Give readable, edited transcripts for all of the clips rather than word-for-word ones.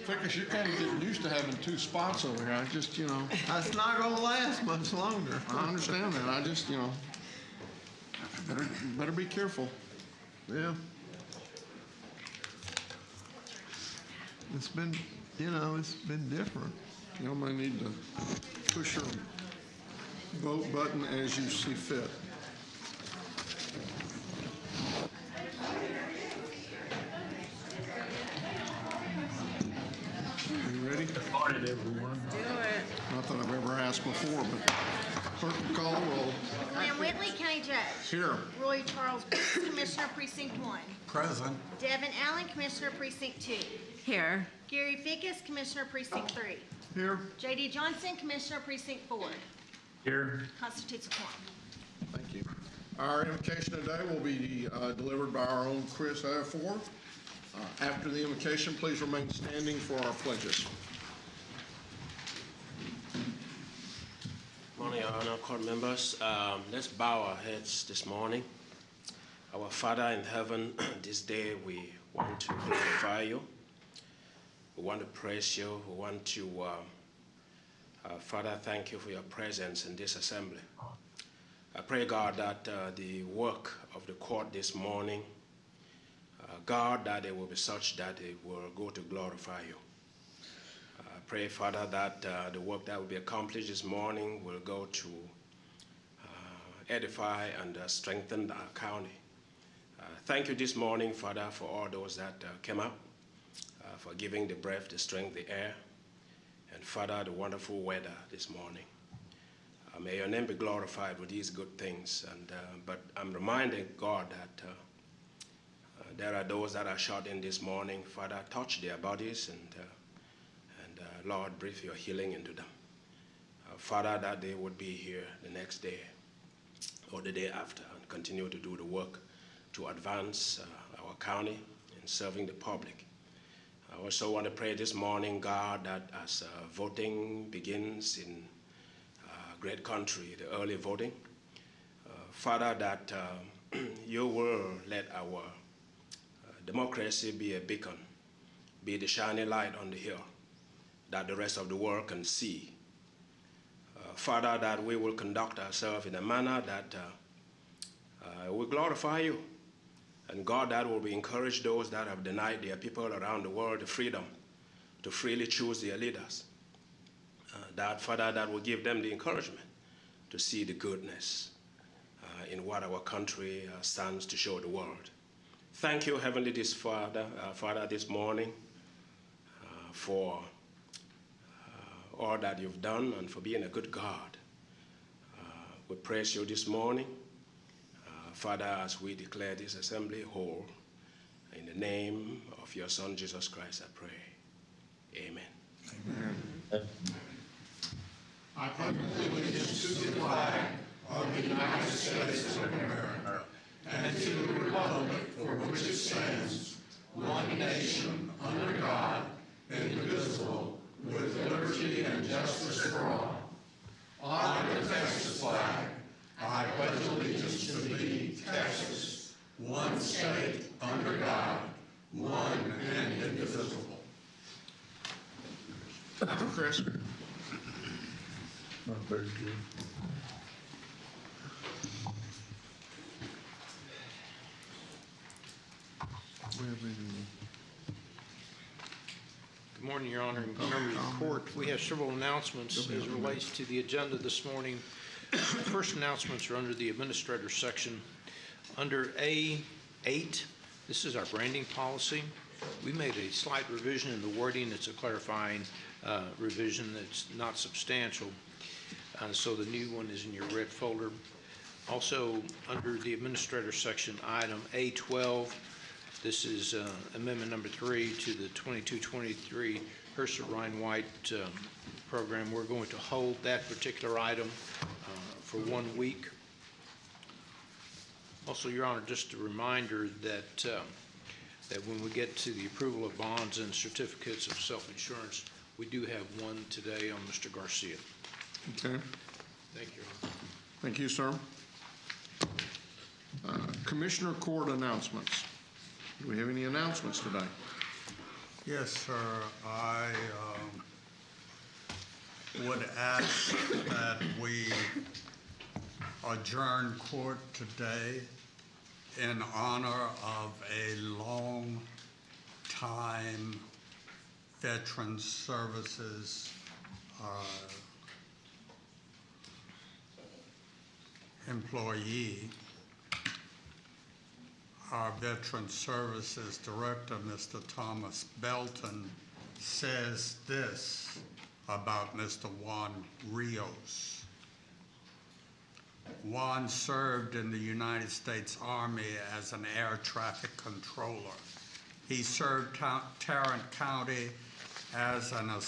Fickus, you're kind of getting used to having two spots over here. I just, That's not going to last much longer. I understand that. I just, better be careful. Yeah. It's been, it's been different. You might need to push your vote button as you see fit. You ready? Good morning, everyone. Do it. Not that I've ever asked before, but clerk will call the roll. Glenn Whitley, County Judge. Here. Roy Charles Brooks, Commissioner Precinct 1. Present. Devin Allen, Commissioner Precinct 2. Here. Gary Fickus, Commissioner Precinct 3. Here. J.D. Johnson, Commissioner Precinct 4. Here. Constitutes a quorum. Thank you. Our invocation today will be delivered by our own Chris Airford. After the invocation, please remain standing for our pledges. Morning, Honor Court members. Let's bow our heads this morning. Our Father in heaven, this day we want to glorify you. We want to praise you. We want to, Father, thank you for your presence in this assembly. I pray, God, that the work of the court this morning, God, that it will be such that it will go to glorify you. I pray, Father, that the work that will be accomplished this morning will go to edify and strengthen our county. Thank you this morning, Father, for all those that came out, for giving the breath, the strength, the air, and Father, the wonderful weather this morning. May your name be glorified with these good things. But I'm reminded, God, that there are those that are shot in this morning. Father, touch their bodies and Lord, breathe your healing into them. Father, that they would be here the next day or the day after and continue to do the work to advance our county in serving the public. I also want to pray this morning, God, that as voting begins in great country, the early voting, Father, that you will let our democracy be a beacon, be the shining light on the hill that the rest of the world can see. Father, that we will conduct ourselves in a manner that will glorify you. And God, that will encourage those that have denied their people around the world the freedom to freely choose their leaders. That, Father, that will give them the encouragement to see the goodness in what our country stands to show the world. Thank you, Heavenly Father, this morning for all that you've done and for being a good God. We praise you this morning, Father, as we declare this assembly whole. In the name of your Son, Jesus Christ, I pray. Amen. Amen. I pledge allegiance to the flag of the United States of America and to the republic for which it stands, one nation, under God, indivisible, with liberty and justice for all. I, the Texas flag, I pledge allegiance to thee, Texas, one state, under God, one and indivisible. Chris. Not very good. Good morning, Your Honor, and members of the court. We have several announcements as it relates to the agenda this morning. The first announcements are under the administrator section. Under A8, this is our branding policy. We made a slight revision in the wording. It's a clarifying revision that's not substantial. So the new one is in your red folder. Also, under the administrator section, item A12, this is amendment number 3 to the 22-23 Herseth Ryan White program. We're going to hold that particular item for 1 week. Also, Your Honor, just a reminder that that when we get to the approval of bonds and certificates of self-insurance, we do have one today on Mr. Garcia. Okay. Thank you, Your Honor. Thank you, sir. Commissioner Court announcements. Do we have any announcements today? Yes, sir. I would ask that we adjourn court today in honor of a long-time Veterans Services employee. Our Veterans Services Director, Mr. Thomas Belton, says this about Mr. Juan Rios. Juan served in the United States Army as an air traffic controller. He served Tarrant County as a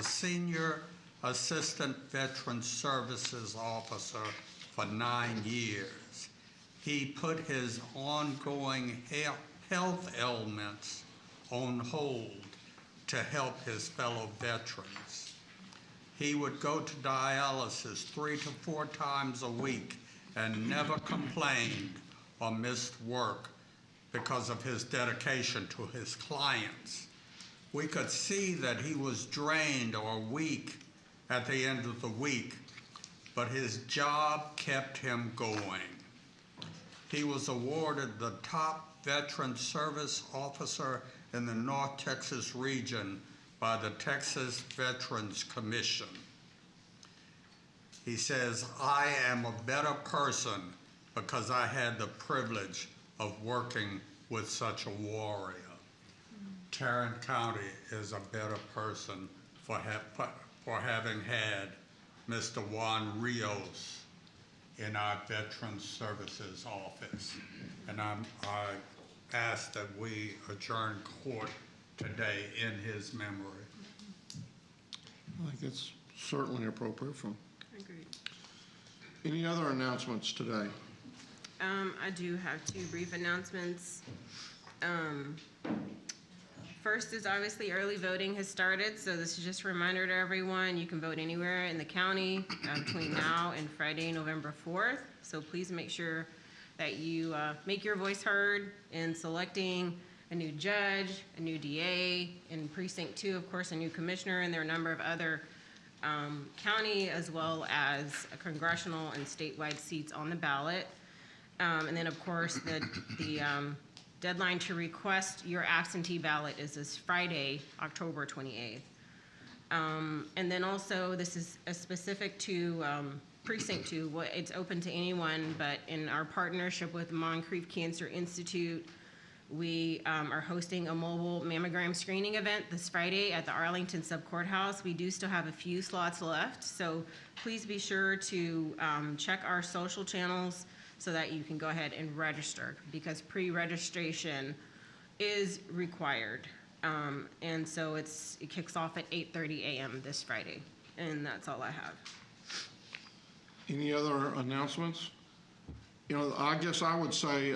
senior assistant Veterans Services officer for 9 years. He put his ongoing health ailments on hold to help his fellow veterans. He would go to dialysis 3 to 4 times a week and never complained or missed work because of his dedication to his clients. We could see that he was drained or weak at the end of the week, but his job kept him going. He was awarded the top Veteran Service Officer in the North Texas region by the Texas Veterans Commission. He says, "I am a better person because I had the privilege of working with such a warrior." Tarrant County is a better person for having had Mr. Juan Rios in our Veterans Services office. And I ask that we adjourn court today in his memory. I think it's certainly appropriate for him. Agreed. Any other announcements today? I do have 2 brief announcements. First is obviously early voting has started, so this is just a reminder to everyone. You can vote anywhere in the county between now and Friday, November 4th. So please make sure that you make your voice heard in selecting a new judge, a new DA, in Precinct 2, of course, a new commissioner, and there are a number of other county as well as congressional and statewide seats on the ballot. And then, of course, the deadline to request your absentee ballot is this Friday, October 28th. And then also, this is specific to Precinct 2. It's open to anyone, but in our partnership with Moncrief Cancer Institute, we are hosting a mobile mammogram screening event this Friday at the Arlington Sub-Courthouse. We do still have a few slots left, so please be sure to check our social channels so that you can go ahead and register, because pre-registration is required. And so it kicks off at 8:30 a.m. this Friday, and that's all I have. Any other announcements? You know, I guess I would say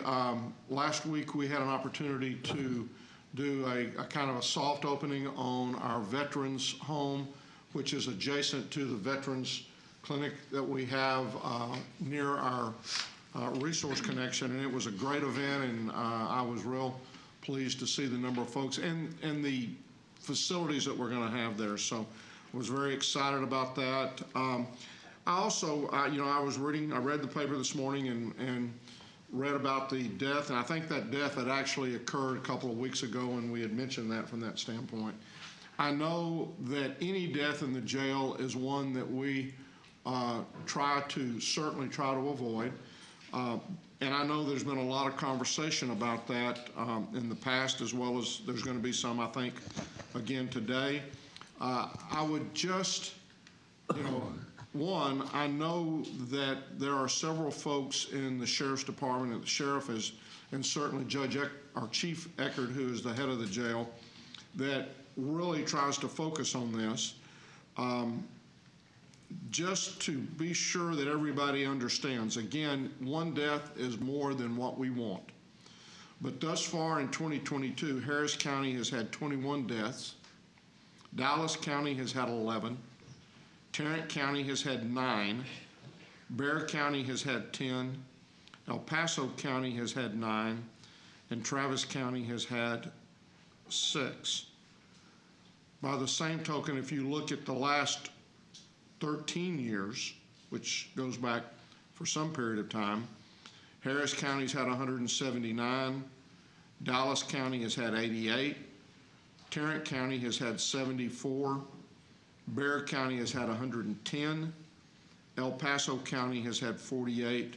last week we had an opportunity to do a kind of a soft opening on our veterans home, which is adjacent to the veterans clinic that we have near our Resource Connection, and it was a great event, and I was real pleased to see the number of folks and the facilities that we're going to have there. So I was very excited about that. I also, I read the paper this morning and read about the death, and I think that death had actually occurred a couple of weeks ago, and we had mentioned that from that standpoint. I know that any death in the jail is one that we certainly try to avoid. And I know there's been a lot of conversation about that in the past, as well as there's going to be some, I think, again today. I would just, one, I know that there are several folks in the Sheriff's Department, and the Sheriff is, and certainly our Chief Eckert, who is the head of the jail, that really tries to focus on this. Just to be sure that everybody understands, again, one death is more than what we want. But thus far in 2022, Harris County has had 21 deaths. Dallas County has had 11. Tarrant County has had 9. Bexar County has had 10. El Paso County has had 9. And Travis County has had 6. By the same token, if you look at the last 13 years, which goes back for some period of time, Harris County's had 179, Dallas County has had 88, Tarrant County has had 74, Bexar County has had 110, El Paso County has had 48,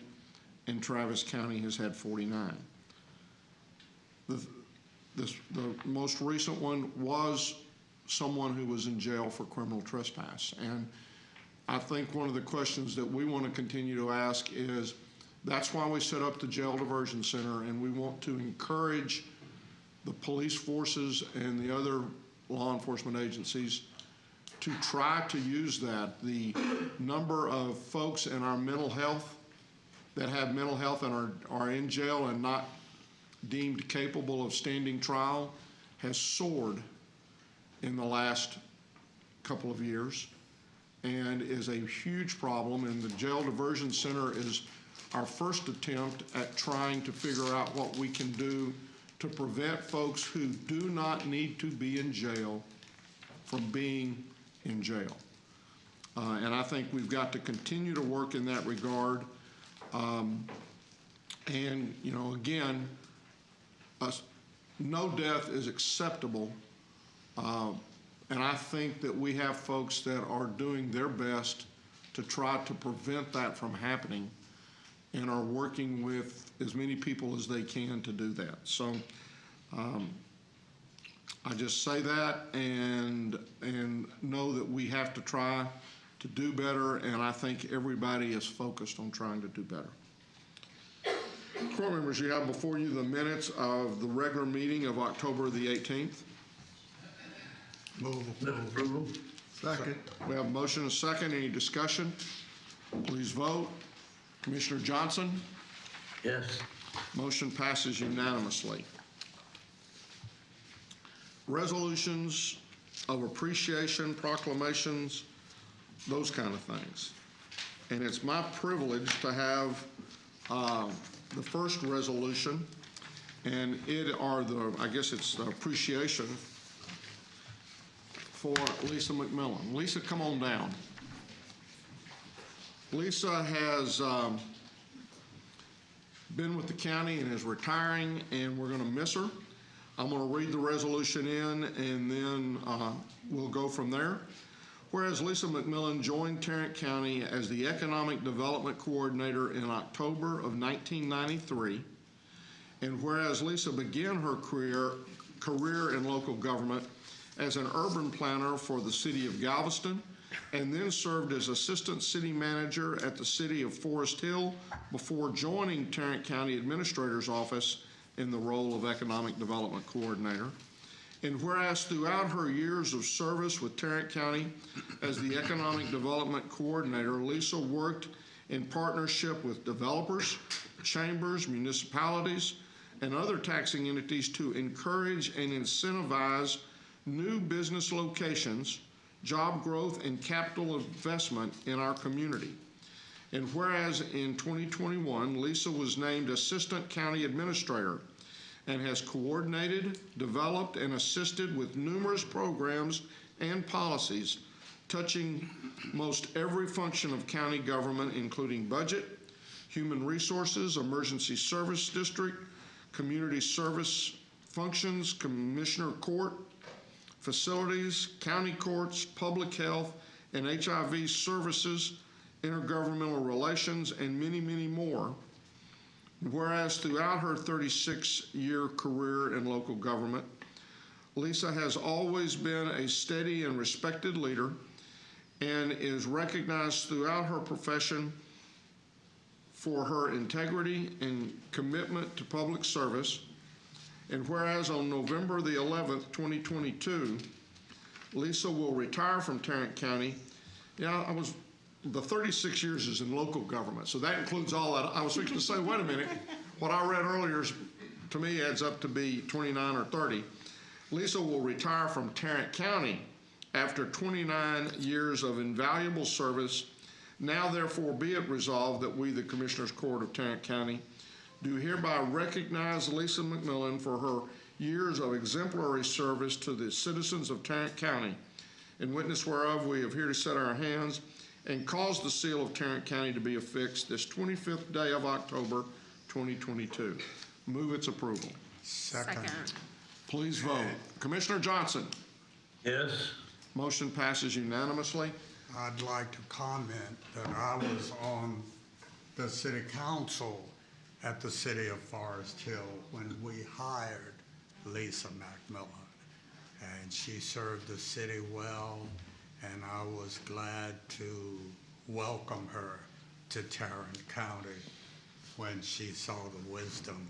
and Travis County has had 49. The most recent one was someone who was in jail for criminal trespass. And I think one of the questions that we want to continue to ask is, that's why we set up the Jail Diversion Center, and we want to encourage the police forces and the other law enforcement agencies to try to use that. The number of folks in our mental health that have mental health and are in jail and not deemed capable of standing trial has soared in the last couple of years and is a huge problem. And the Jail Diversion Center is our first attempt at trying to figure out what we can do to prevent folks who do not need to be in jail from being in jail. And I think we've got to continue to work in that regard. And, you know, again, no death is acceptable. And I think that we have folks that are doing their best to try to prevent that from happening and are working with as many people as they can to do that. So I just say that and know that we have to try to do better, and I think everybody is focused on trying to do better. Court members, you have before you the minutes of the regular meeting of October the 18th. Move approval. Second. We have a motion and a second. Any discussion? Please vote. Commissioner Johnson? Yes. Motion passes unanimously. Resolutions of appreciation, proclamations, those kind of things. And it's my privilege to have the first resolution, and I guess it's the appreciation for Lisa McMillan. Lisa, come on down. Lisa has been with the county and is retiring, and we're going to miss her. I'm going to read the resolution in, and then we'll go from there. Whereas Lisa McMillan joined Tarrant County as the Economic Development Coordinator in October of 1993, and whereas Lisa began her career in local government as an urban planner for the city of Galveston, and then served as Assistant City Manager at the city of Forest Hill before joining Tarrant County Administrator's Office in the role of Economic Development Coordinator. And whereas throughout her years of service with Tarrant County as the Economic Development Coordinator, Lisa worked in partnership with developers, chambers, municipalities, and other taxing entities to encourage and incentivize new business locations, job growth, and capital investment in our community. And whereas in 2021, Lisa was named Assistant County Administrator and has coordinated, developed, and assisted with numerous programs and policies touching most every function of county government, including budget, human resources, emergency service district, community service functions, commissioner court, facilities, county courts, public health, and HIV services, intergovernmental relations, and many, many more. Whereas throughout her 36-year career in local government, Lisa has always been a steady and respected leader and is recognized throughout her profession for her integrity and commitment to public service. And whereas on November the 11th, 2022, Lisa will retire from Tarrant County. Yeah, the 36 years is in local government, so that includes all that. I was fixing to say, wait a minute, what I read earlier to me adds up to be 29 or 30. Lisa will retire from Tarrant County after 29 years of invaluable service. Now, therefore, be it resolved that we, the Commissioners Court of Tarrant County, do hereby recognize Lisa McMillan for her years of exemplary service to the citizens of Tarrant County. In witness whereof, we have here to set our hands and cause the seal of Tarrant County to be affixed this 25th day of October, 2022. Move its approval. Second. Please vote. Commissioner Johnson. Yes. Motion passes unanimously. I'd like to comment that I was on the city council at the city of Forest Hill when we hired Lisa McMillan. And she served the city well, and I was glad to welcome her to Tarrant County when she saw the wisdom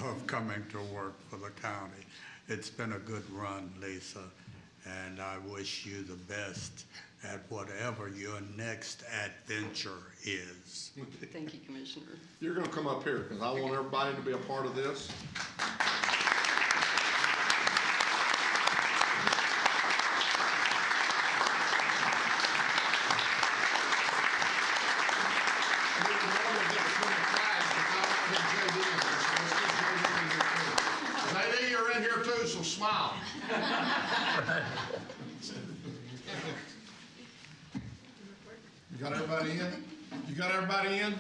of coming to work for the county. It's been a good run, Lisa, and I wish you the best at whatever your next adventure is. Thank you, Commissioner. You're going to come up here because I want everybody to be a part of this. JD, you're in here too, so smile. You got everybody in? You got everybody in?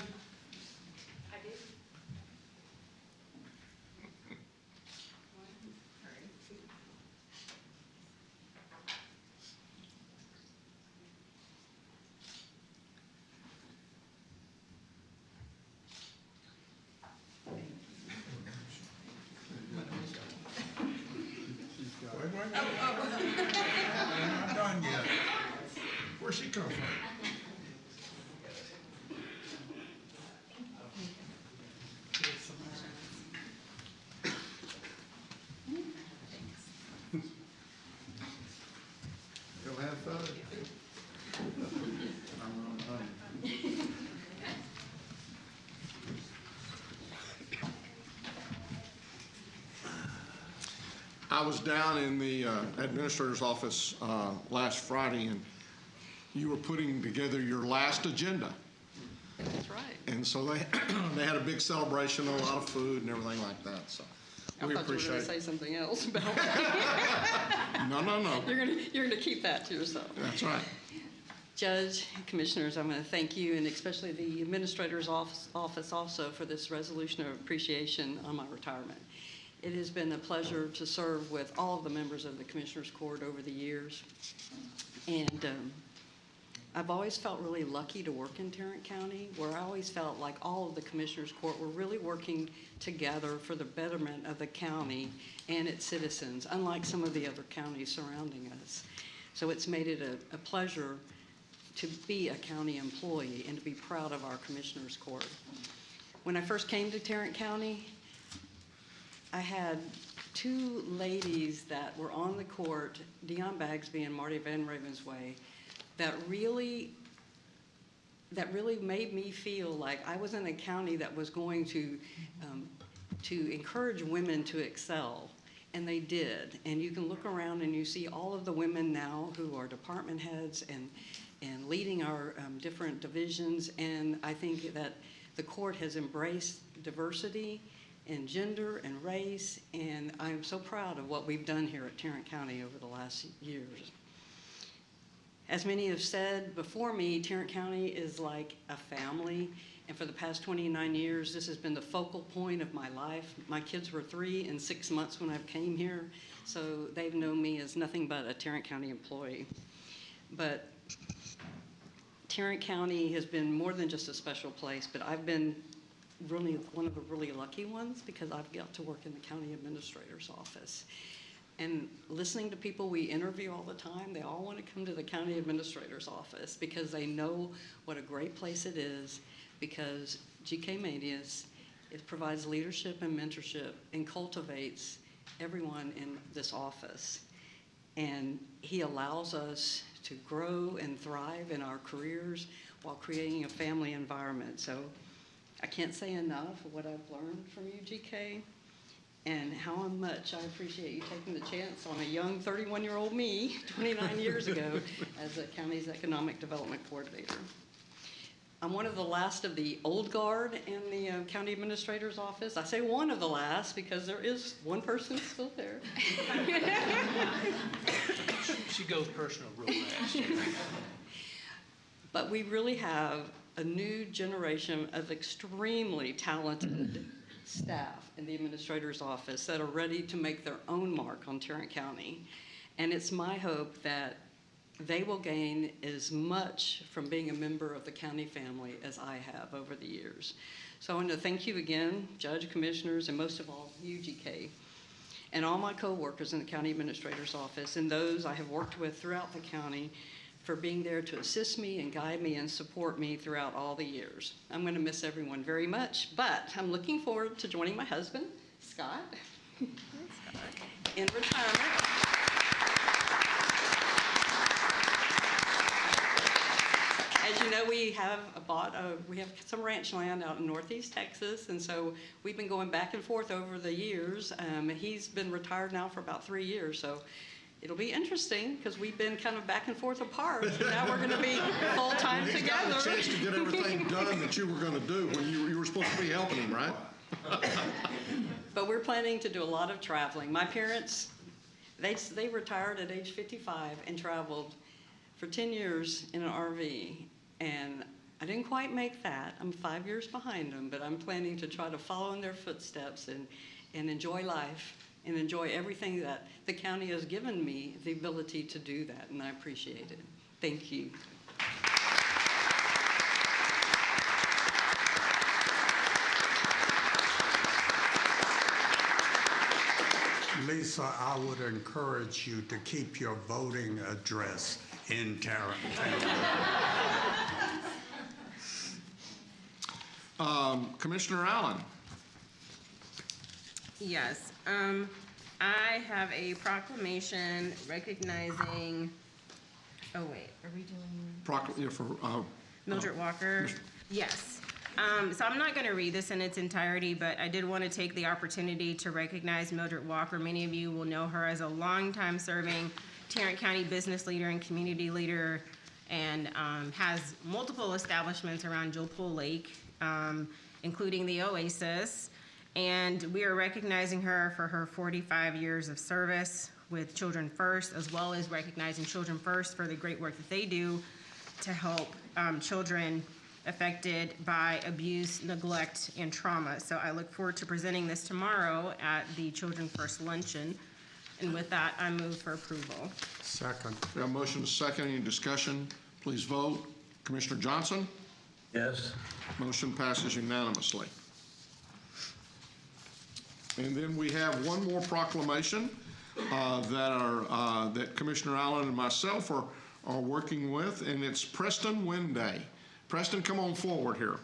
Wait. I'm not done yet. Where's she come from? Go have fun. I was down in the administrator's office last Friday, and you were putting together your last agenda. That's right. And so they they had a big celebration, a lot of food and everything like that. So I we thought you were appreciate going to say it. something else about it. No. You're going to keep that to yourself. That's right. Judge, Commissioners, I'm going to thank you, and especially the Administrator's office also, for this resolution of appreciation on my retirement. It has been a pleasure to serve with all of the members of the Commissioners Court over the years. And I've always felt really lucky to work in Tarrant County, where I always felt like all of the Commissioners Court were really working together for the betterment of the county and its citizens, unlike some of the other counties surrounding us. So it's made it a pleasure to be a county employee and to be proud of our Commissioners Court. When I first came to Tarrant County, I had two ladies that were on the court, Dion Bagsby and Marty Van Ravensway, that really made me feel like I was in a county that was going to encourage women to excel, and they did. And you can look around and you see all of the women now who are department heads and leading our different divisions, and I think that the court has embraced diversity and gender and race, and I'm so proud of what we've done here at Tarrant County over the last years. As many have said before me, Tarrant County is like a family, and for the past 29 years, this has been the focal point of my life. My kids were 3 and 6 months when I came here, so they've known me as nothing but a Tarrant County employee. But Tarrant County has been more than just a special place, but I've been really one of the really lucky ones because I've got to work in the county administrator's office. And listening to people we interview all the time, they all want to come to the county administrator's office because they know what a great place it is, because G.K. Manius, it provides leadership and mentorship and cultivates everyone in this office. And he allows us to grow and thrive in our careers while creating a family environment. So I can't say enough of what I've learned from you, GK, and how much I appreciate you taking the chance on a young 31-year-old me 29 years ago as the county's economic development coordinator. I'm one of the last of the old guard in the county administrator's office. I say one of the last because there is one person still there. She goes personal real fast. But we really have a new generation of extremely talented staff in the administrator's office that are ready to make their own mark on Tarrant County. And it's my hope that they will gain as much from being a member of the county family as I have over the years. So I want to thank you again, Judge, Commissioners, and most of all, you, GK, and all my co-workers in the County Administrator's Office and those I have worked with throughout the county for being there to assist me and guide me and support me throughout all the years. I'm going to miss everyone very much, but I'm looking forward to joining my husband, Scott, in retirement. As you know, we have some ranch land out in Northeast Texas, and so we've been going back and forth over the years. He's been retired now for about 3 years, so it'll be interesting because we've been kind of back and forth apart. Now we're going to be full-time He's together. got a chance to get everything done that you were going to do when you were supposed to be helping him, right? But we're planning to do a lot of traveling. My parents, they retired at age 55 and traveled for 10 years in an RV. And I didn't quite make that. I'm 5 years behind them, but I'm planning to try to follow in their footsteps and enjoy life and enjoy everything that the county has given me the ability to do that, and I appreciate it. Thank you. Lisa, I would encourage you to keep your voting address in Tarrant County. Commissioner Allen. Yes, I have a proclamation recognizing, oh wait, are we doing Mildred Walker? Yes. So I'm not going to read this in its entirety, but I did want to take the opportunity to recognize Mildred Walker. Many of you will know her as a longtime serving Tarrant County business leader and community leader, and has multiple establishments around Joe Pool Lake, including the Oasis. And we are recognizing her for her 45 years of service with Children First, as well as recognizing Children First for the great work that they do to help children affected by abuse, neglect, and trauma. So I look forward to presenting this tomorrow at the Children First Luncheon. And with that, I move for approval. Second. We have a motion to second. Any discussion? Please vote. Commissioner Johnson? Yes. Motion passes unanimously. And then we have one more proclamation that Commissioner Allen and myself are working with, and it's Preston Wynn Day. Preston, come on forward here.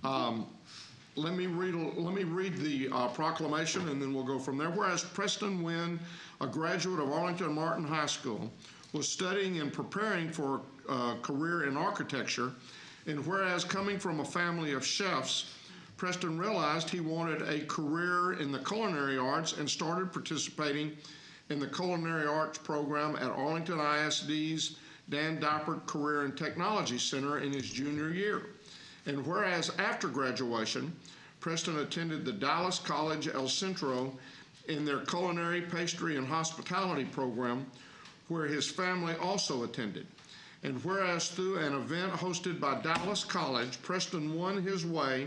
Let me read the proclamation, and then we'll go from there. Whereas Preston Wynn, a graduate of Arlington Martin High School, was studying and preparing for a career in architecture, and whereas coming from a family of chefs, Preston realized he wanted a career in the culinary arts and started participating in the culinary arts program at Arlington ISD's Dan Dipert Career and Technology Center in his junior year. And whereas after graduation, Preston attended the Dallas College El Centro in their culinary, pastry, and hospitality program, where his family also attended. And whereas through an event hosted by Dallas College, Preston won his way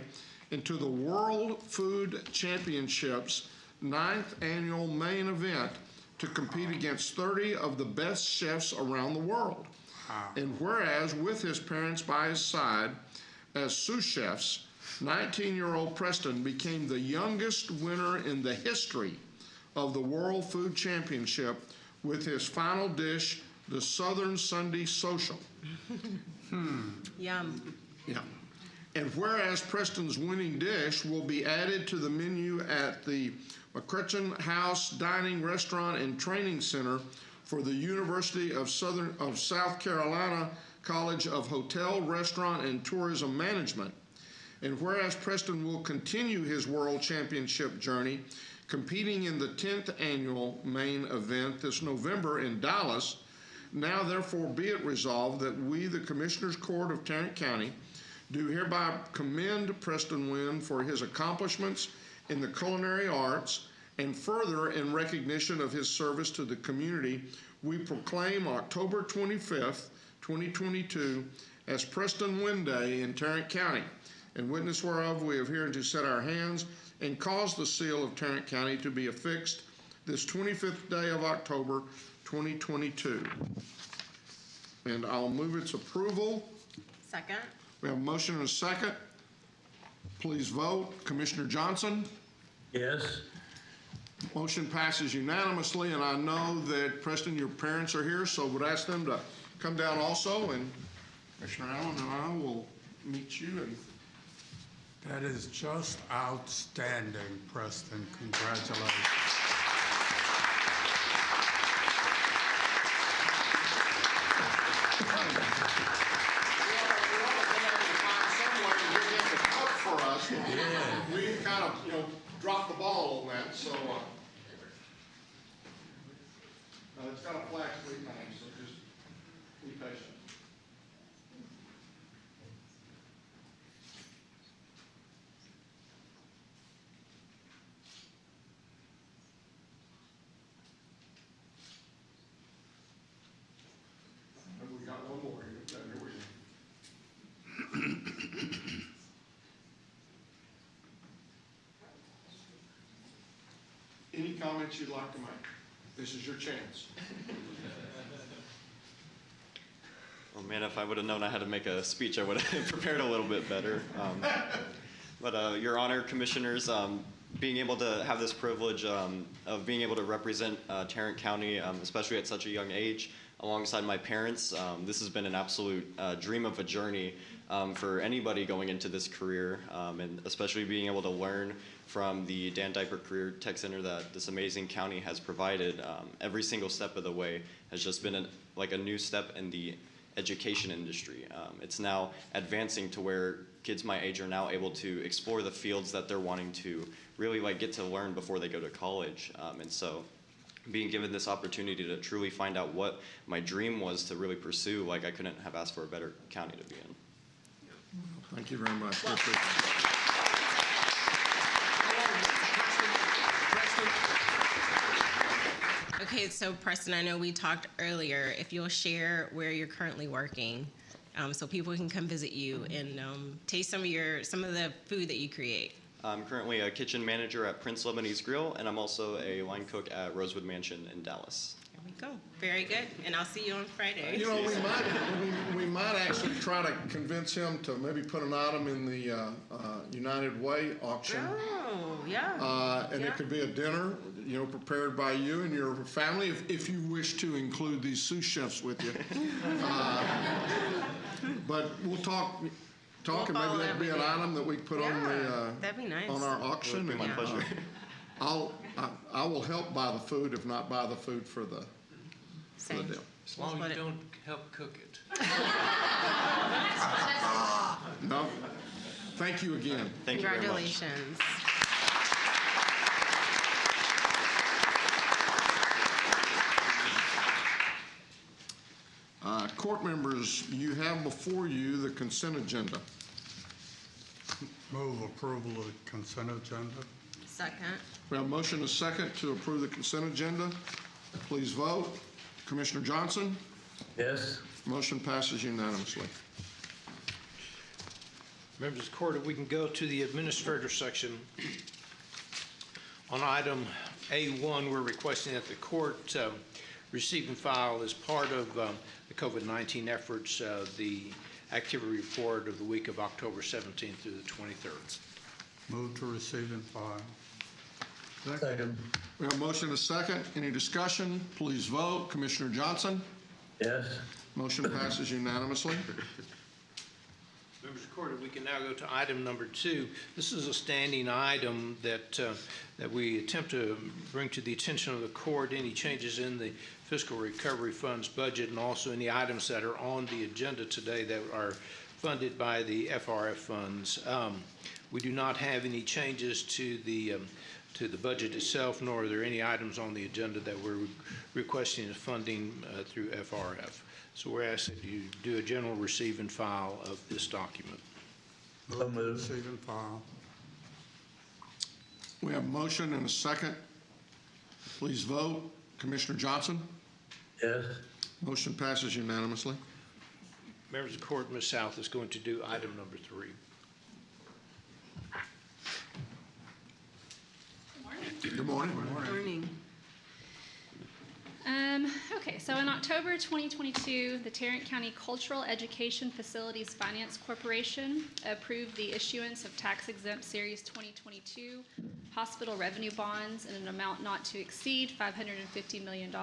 into the World Food Championships 9th annual main event to compete against 30 of the best chefs around the world. And whereas with his parents by his side as sous chefs, 19-year-old Preston became the youngest winner in the history of the World Food Championship with his final dish, the Southern Sunday Social. Yum. Yeah. And whereas Preston's winning dish will be added to the menu at the McCutcheon House Dining, Restaurant, and Training Center for the University of South Carolina College of Hotel, Restaurant, and Tourism Management. And whereas Preston will continue his world championship journey, competing in the 10th annual main event this November in Dallas, now therefore be it resolved that we, the Commissioners Court of Tarrant County, do hereby commend Preston Wynn for his accomplishments in the culinary arts, and further, in recognition of his service to the community, we proclaim October 25th, 2022 as Preston Wynn Day in Tarrant County, in witness whereof we have hereunto set our hands and caused the seal of Tarrant County to be affixed this 25th day of October, 2022. And I'll move its approval. Second. We have a motion and a second. Please vote. Commissioner Johnson? Yes. Motion passes unanimously, and I know that, Preston, your parents are here, so would ask them to come down also, and Commissioner Allen and I will meet you. And That is just outstanding, Preston. Congratulations. We kind of, dropped the ball on that, so it's got a flash 3 times, so just be patient. And we got one more here. Here we go. Any comments you'd like to make? This is your chance. Oh man, if I would have known I had to make a speech, I would have prepared a little bit better. But Your Honor, Commissioners, being able to have this privilege of being able to represent Tarrant County, especially at such a young age, alongside my parents, this has been an absolute dream of a journey for anybody going into this career, and especially being able to learn from the Dan Diaper Career Tech Center that this amazing county has provided. Every single step of the way has just been like a new step in the education industry. It's now advancing to where kids my age are now able to explore the fields that they're wanting to really get to learn before they go to college. And so being given this opportunity to truly find out what my dream was to really pursue, I couldn't have asked for a better county to be in. Thank you very much. Okay, so Preston, I know we talked earlier. If you'll share where you're currently working, so people can come visit you and taste some of the food that you create. I'm currently a kitchen manager at Prince Lebanese Grill, and I'm also a line cook at Rosewood Mansion in Dallas. There we go. Very good. And I'll see you on Friday. We might actually try to convince him to maybe put an item in the United Way auction. Oh, yeah. And it could be a dinner, prepared by you and your family, if you wish to include these sous chefs with you. But we'll talk, and maybe that'd be an item that we put on the that'd be nice. on our auction. It would be my pleasure. I will help buy the food, if not buy the food for the deal. As long as you don't help cook it. No. Thank you again. Thank you very much. Congratulations. Court members, you have before you the consent agenda. Move approval of the consent agenda. Second. We have a motion and a second to approve the consent agenda. Please vote. Commissioner Johnson? Yes. Motion passes unanimously. Members of the court, if we can go to the administrator section. On item A1, we're requesting that the court receive and file as part of the COVID-19 efforts the activity report of the week of October 17th through the 23rd. Move to receive and file. Second. We have a motion and a second. Any discussion? Please vote. Commissioner Johnson? Yes. Motion passes unanimously. Members of the court, if we can now go to item number 2. This is a standing item that we attempt to bring to the attention of the court any changes in the Fiscal Recovery Fund's budget and also any items that are on the agenda today that are funded by the FRF funds. We do not have any changes to the budget itself, nor are there any items on the agenda that we're requesting funding through FRF. So we're asking you to do a general receive and file of this document. So moved. Receive and file. We have a motion and a second. Please vote. Commissioner Johnson? Yes. Motion passes unanimously. Members of the court, Ms. South is going to do item number 3. Good morning. Morning. Okay, so in October 2022, the Tarrant County Cultural Education Facilities Finance Corporation approved the issuance of tax-exempt Series 2022 hospital revenue bonds in an amount not to exceed $550 million.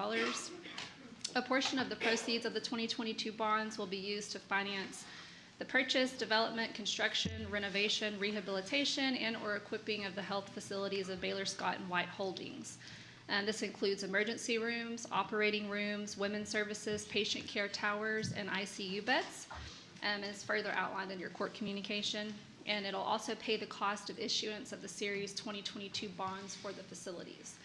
A portion of the proceeds of the 2022 bonds will be used to finance the purchase, development, construction, renovation, rehabilitation, and/or equipping of the health facilities of Baylor Scott and White Holdings. This includes emergency rooms, operating rooms, women's services, patient care towers, and ICU beds, and is further outlined in your court communication. And it'll also pay the cost of issuance of the Series 2022 bonds for the facilities.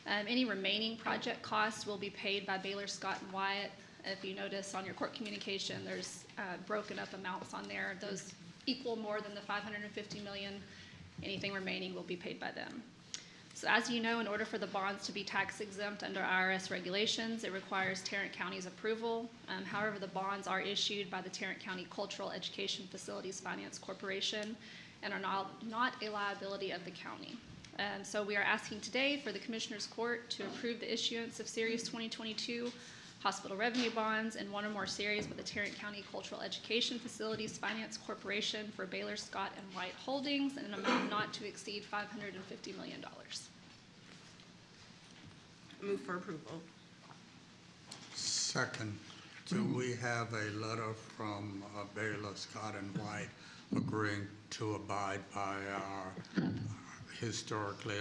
Any remaining project costs will be paid by Baylor Scott and Wyatt. If you notice on your court communication, there's broken up amounts on there. Those equal more than the $550 million. Anything remaining will be paid by them. So as you know, in order for the bonds to be tax exempt under IRS regulations, it requires Tarrant County's approval. However, the bonds are issued by the Tarrant County Cultural Education Facilities Finance Corporation and are not a liability of the county. So we are asking today for the Commissioners Court to approve the issuance of Series 2022 hospital revenue bonds in one or more series with the Tarrant County Cultural Education Facilities Finance Corporation for Baylor Scott and White Holdings in an amount not to exceed $550 million. Move for approval. Second, do we have a letter from Baylor Scott and White agreeing to abide by our historically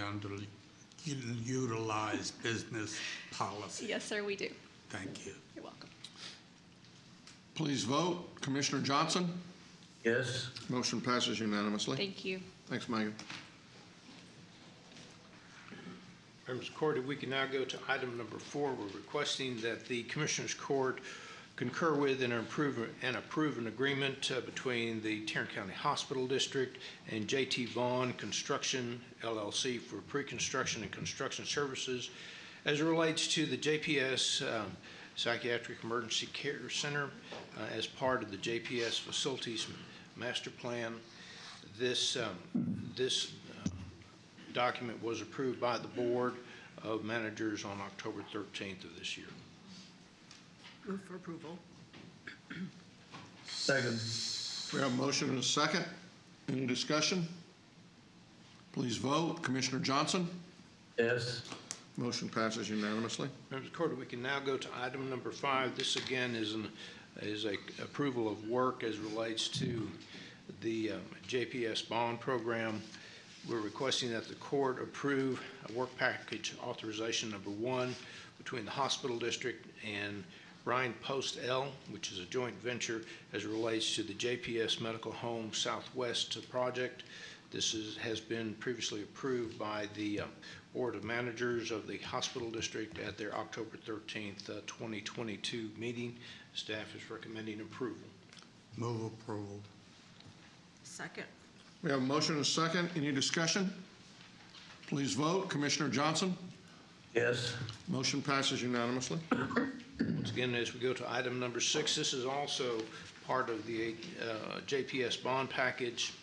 underutilized business policy? Yes, sir, we do. Thank you. You're welcome. Please vote. Commissioner Johnson? Yes. Motion passes unanimously. Thank you. Thanks, Megan. Members of the court, if we can now go to item number 4, we're requesting that the Commissioners Court concur with and approve an agreement between the Tarrant County Hospital District and J.T. Vaughn Construction, LLC for pre-construction and construction services as it relates to the JPS Psychiatric Emergency Care Center as part of the JPS Facilities Master Plan. This document was approved by the Board of Managers on October 13th of this year. Move for approval. Second. We have a motion and a second. Any discussion? Please vote. Commissioner Johnson? Yes. Motion passes unanimously. Members of the court, we can now go to item number 5. This again is a approval of work as relates to the JPS bond program. We're requesting that the court approve a work package authorization number 1 between the hospital district and Ryan Post L, which is a joint venture as it relates to the JPS Medical Home Southwest project. This has been previously approved by the Board of Managers of the hospital district at their October 13th, 2022 meeting. Staff is recommending approval. Move approval. Second. We have a motion and a second. Any discussion? Please vote. Commissioner Johnson? Yes. Motion passes unanimously. Once again, as we go to item number 6, this is also part of the JPS bond package.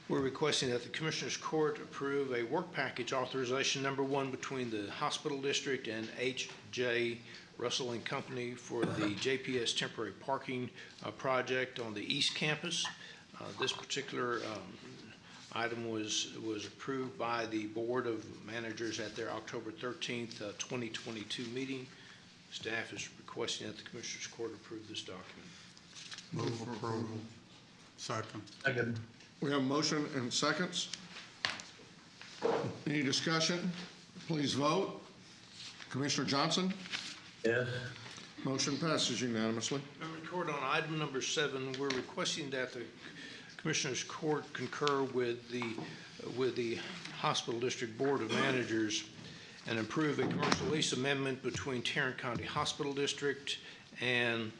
We're requesting that the Commissioners Court approve a work package authorization number 1 between the hospital district and H.J. Russell and Company for the JPS temporary parking project on the East Campus. This particular item was approved by the Board of Managers at their October 13th, 2022 meeting. Staff is requesting that the Commissioners Court approve this document. Move approval. Second. Second. We have a motion and seconds. Any discussion? Please vote. Commissioner Johnson? Yes. Motion passes unanimously. Member of the Court, on item number 7, we're requesting that the Commissioners Court concur with the Hospital District Board of Managers and approve a commercial lease amendment between Tarrant County Hospital District and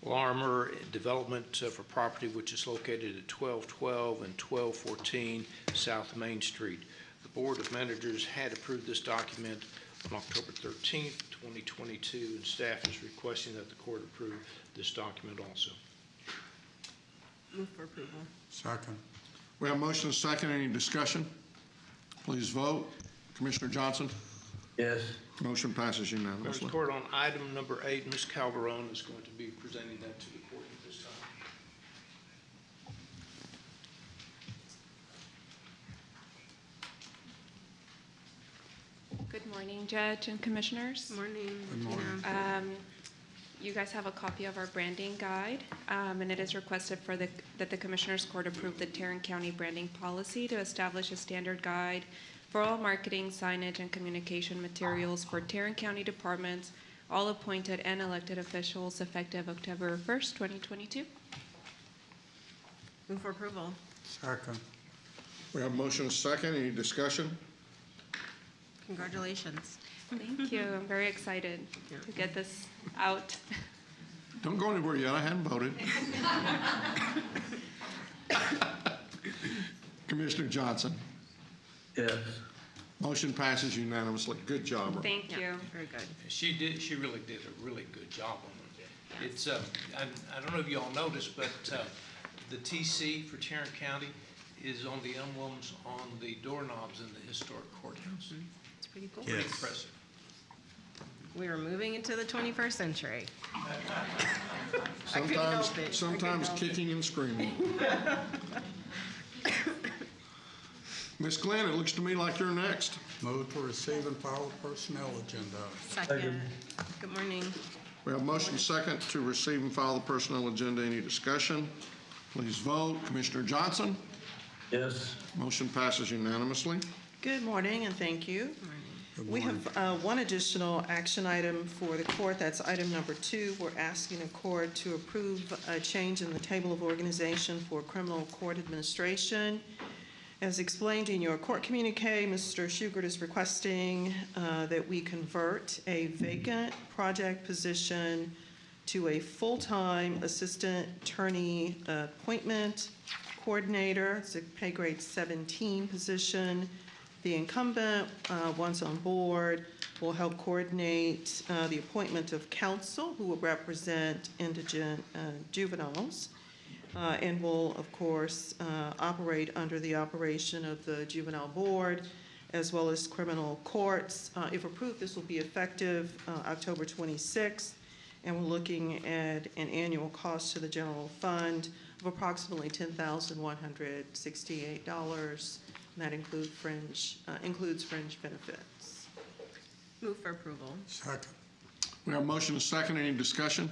Larmer Development for property which is located at 1212 and 1214 South Main Street. The Board of Managers had approved this document on October 13th, 2022, and staff is requesting that the court approve this document also. Move for approval. Second. We have motion and second. Any discussion? Please vote. Commissioner Johnson? Yes. Motion passes Members of unanimously. the court, on item number 8, Ms. Calderon is going to be presenting that to the court at this time. Good morning, Judge and Commissioners. Morning. Good morning. Tina. You guys have a copy of our branding guide, and it is requested that the Commissioners Court approve the Tarrant County branding policy to establish a standard guide for all marketing, signage, and communication materials for Tarrant County departments, all appointed and elected officials effective October 1st, 2022. Move for approval. Second. We have motion and second. Any discussion? Congratulations. Thank you. I'm very excited to get this out. Don't go anywhere yet. I haven't voted. Commissioner Johnson? Yes. Motion passes unanimously. Good job. Thank you. Very good. She really did a really good job on it. It's, I don't know if you all noticed, but the TC for Tarrant County is on the emblems on the doorknobs in the historic courthouse. It's pretty cool. Pretty Yes. impressive. We are moving into the 21st century. I couldn't help it. Sometimes kicking and screaming. Ms. Glenn, it looks to me like you're next. Move to receive and file personnel agenda. Second. Good morning. We have motion second to receive and file the personnel agenda. Any discussion? Please vote. Commissioner Johnson? Yes. Motion passes unanimously. Good morning, and thank you. Good We morning. have one additional action item for the court. That's item number 2. We're asking the court to approve a change in the table of organization for criminal court administration. As explained in your court communique, Mr. Shugart is requesting that we convert a vacant project position to a full-time assistant attorney appointment coordinator. It's a pay grade 17 position. The incumbent, once on board, will help coordinate the appointment of counsel who will represent indigent juveniles, and will, of course, operate under the operation of the juvenile board as well as criminal courts. If approved, this will be effective October 26th, and we're looking at an annual cost to the general fund of approximately $10,168. And that includes fringe benefits. Move for approval. Second. We have motion and second. Any discussion?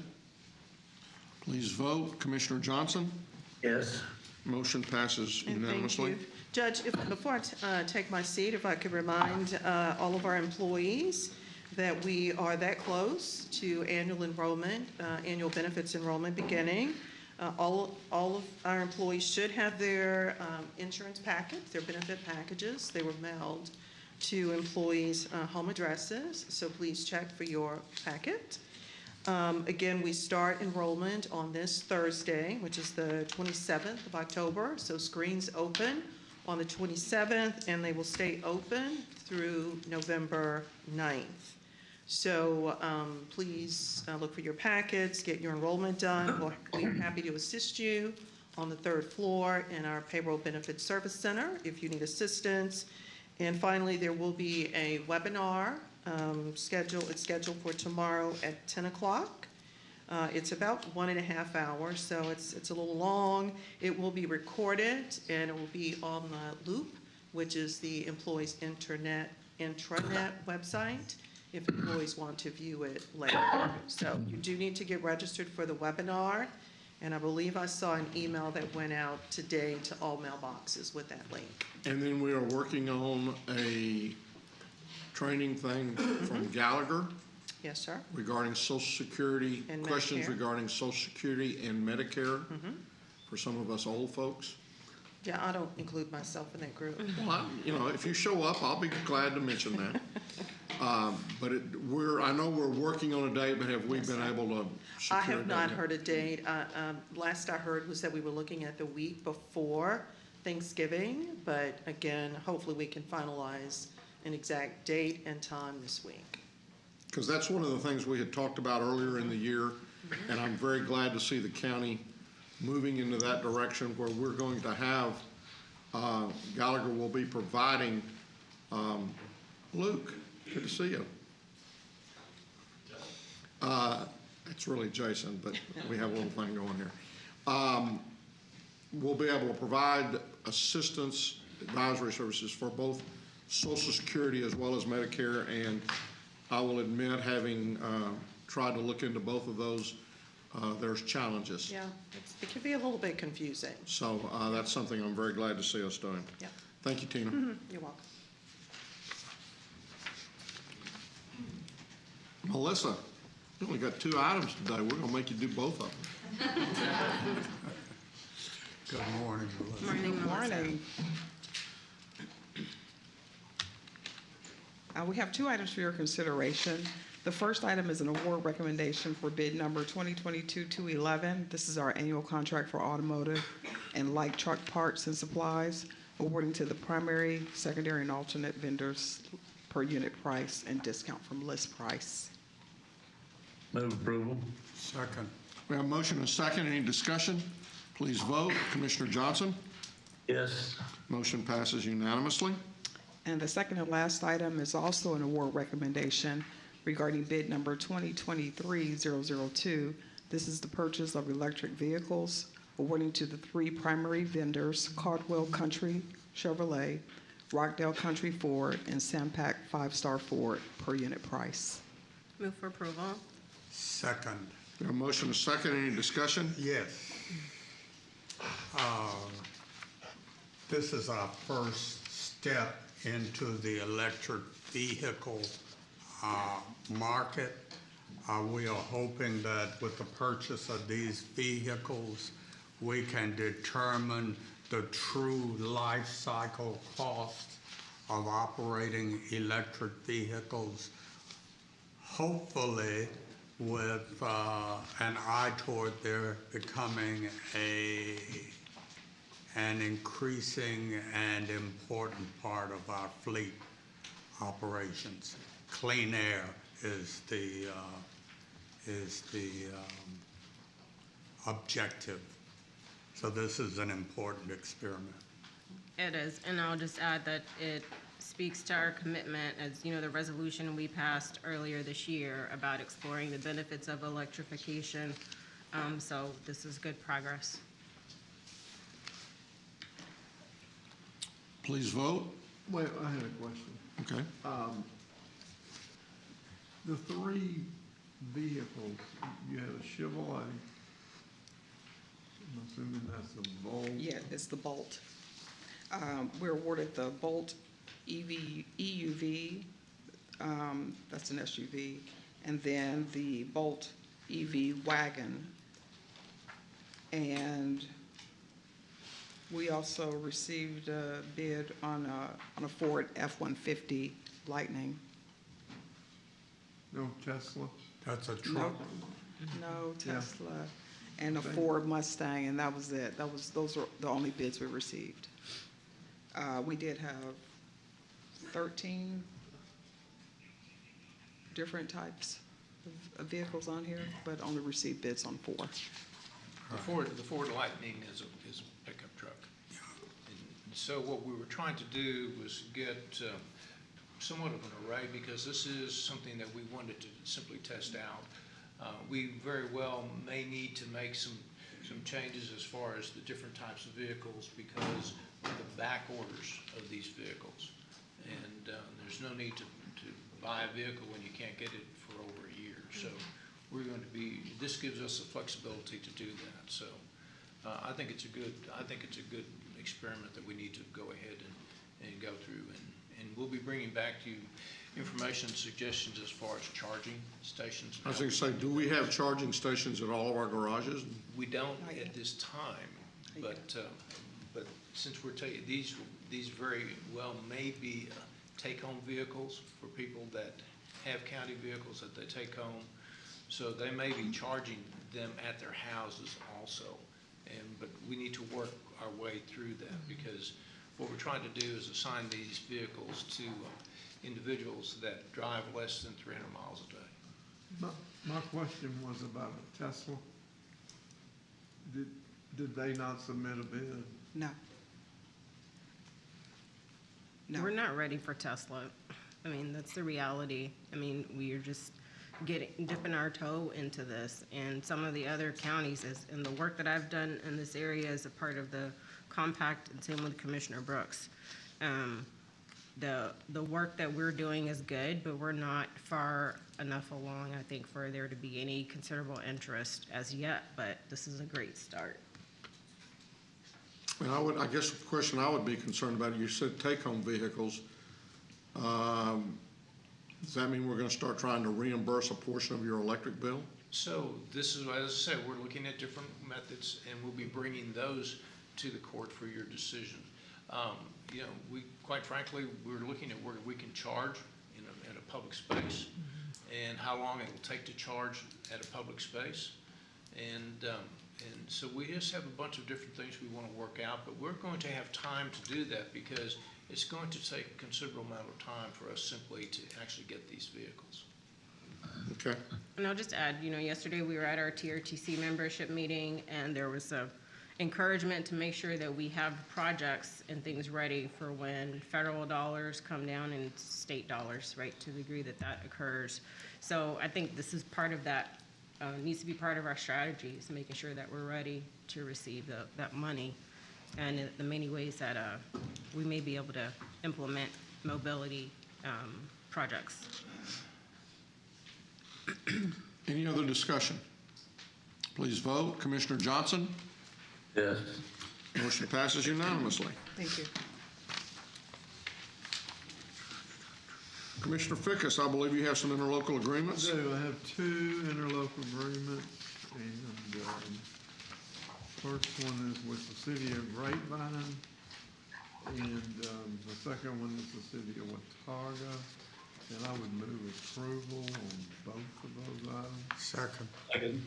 Please vote. Commissioner Johnson? Yes. Motion passes And unanimously. thank you. Judge, before I take my seat, if I could remind all of our employees that we are that close to annual enrollment, annual benefits enrollment beginning. All of our employees should have their insurance packets, their benefit packages. They were mailed to employees' home addresses, so please check for your packet. Again, we start enrollment on this Thursday, which is the 27th of October, so screens open on the 27th, and they will stay open through November 9th. So please look for your packets, get your enrollment done. We'll be happy to assist you on the 3rd floor in our Payroll Benefits Service Center if you need assistance. And finally, there will be a webinar scheduled for tomorrow at 10 o'clock. It's about 1.5 hours, so it's a little long. It will be recorded, and it will be on the Loop, which is the employees' intranet website, if employees want to view it later. So you do need to get registered for the webinar, and I believe I saw an email that went out today to all mailboxes with that link. And then we are working on a training thing from Gallagher Yes, sir. regarding Social Security, And questions Medicare. regarding Social Security and Medicare for some of us old folks. Yeah, I don't include myself in that group. Well, if you show up, I'll be glad to mention that. But I know we're working on a date, but have we been able to secure I a have date not yet? heard a date. Last I heard was that we were looking at the week before Thanksgiving, but again, hopefully we can finalize an exact date and time this week. Because that's one of the things we had talked about earlier in the year, and I'm very glad to see the county moving into that direction where we're going to have, Gallagher will be providing, Luke, good to see you. It's really Jason, but we have a little thing going here. We'll be able to provide assistance, advisory services for both Social Security as well as Medicare, and I will admit, having tried to look into both of those, there's challenges. Yeah, it can be a little bit confusing. So that's something I'm very glad to see us doing. Yeah. Thank you, Tina. You're welcome. Melissa, you only got 2 items today. We're going to make you do both of them. Good morning, Melissa. Morning, Melissa. Morning. We have 2 items for your consideration. The first item is an award recommendation for bid number 2022-211. This is our annual contract for automotive and light truck parts and supplies, awarding to the primary, secondary, and alternate vendors per unit price and discount from list price. Move approval. Second. We have a motion and a second. Any discussion? Please vote. Commissioner Johnson? Yes. Motion passes unanimously. And the second and last item is also an award recommendation regarding bid number 2023-002. This is the purchase of electric vehicles, awarding to the 3 primary vendors, Cardwell Country Chevrolet, Rockdale Country Ford, and Sampac 5-Star Ford per unit price. Move for approval. Second. We have a motion and a second. Any discussion? Yes. This is our first step into the electric vehicle market. We are hoping that with the purchase of these vehicles, we can determine the true life cycle cost of operating electric vehicles, hopefully with an eye toward their becoming an increasing and important part of our fleet operations. Clean air is the objective. So this is an important experiment. It is, and I'll just add that it speaks to our commitment, as you know, the resolution we passed earlier this year about exploring the benefits of electrification. So this is good progress. Please vote. Wait, I had a question. Okay. The 3 vehicles, you had a Chevrolet. I'm assuming that's a Volt. Yeah, it's the Bolt. We're awarded the Bolt EUV, that's an SUV, and then the Bolt EV wagon. And we also received a bid on a Ford F-150 Lightning. No Tesla? That's a truck. No Tesla, and a Ford Mustang, and that was it. Those were the only bids we received. We did have 13 different types of vehicles on here, but only received bids on 4. The Ford Lightning is a pickup truck. And so what we were trying to do was get somewhat of an array, because this is something that we wanted to simply test out. We very well may need to make some changes as far as the different types of vehicles because of the back orders of these vehicles. And there's no need to buy a vehicle when you can't get it for over a year. So we're going to be, this gives us the flexibility to do that. So I think it's a good experiment that we need to go ahead and go through. And we'll be bringing back to you information and suggestions as far as charging stations. I was going to say, do we have charging stations at all of our garages? We don't at this time, but since we're these very well may be take-home vehicles for people that have county vehicles that they take home. So they may be charging them at their houses also. But we need to work our way through that, because what we're trying to do is assign these vehicles to individuals that drive less than 300 miles a day. My question was about a Tesla. Did they not submit a bid? No. No. We're not ready for Tesla. I mean, that's the reality. I mean, we are just dipping our toe into this, and some of the other counties and the work that I've done in this area is a part of the compact, and same with Commissioner Brooks. The work that we're doing is good, but we're not far enough along, I think, for there to be any considerable interest as yet, but this is a great start. And I guess the question I would be concerned about, you said take-home vehicles. Does that mean we're going to start trying to reimburse a portion of your electric bill? So this is, as I said, we're looking at different methods, and we'll be bringing those to the court for your decision. You know, quite frankly, we're looking at where we can charge in a public space, and how long it'll take to charge at a public space. And so we just have a bunch of different things we want to work out, but we're going to have time to do that, because it's going to take a considerable amount of time for us simply to actually get these vehicles. Okay. And I'll just add, you know, yesterday we were at our TRTC membership meeting, and there was a encouragement to make sure that we have projects and things ready for when federal dollars come down and state dollars, right, to the degree that that occurs. So I think this is part of that, needs to be part of our strategy, is making sure that we're ready to receive that money, and in the many ways that we may be able to implement mobility projects. Any other discussion? Please vote. Commissioner Johnson? Yes. Motion passes unanimously. Thank you. Commissioner Fickus, I believe you have some interlocal agreements? I do. I have two interlocal agreements, and first one is with the city of Grapevine, and the second one is the city of Watauga, and I would move approval on both of those items. Second. Second.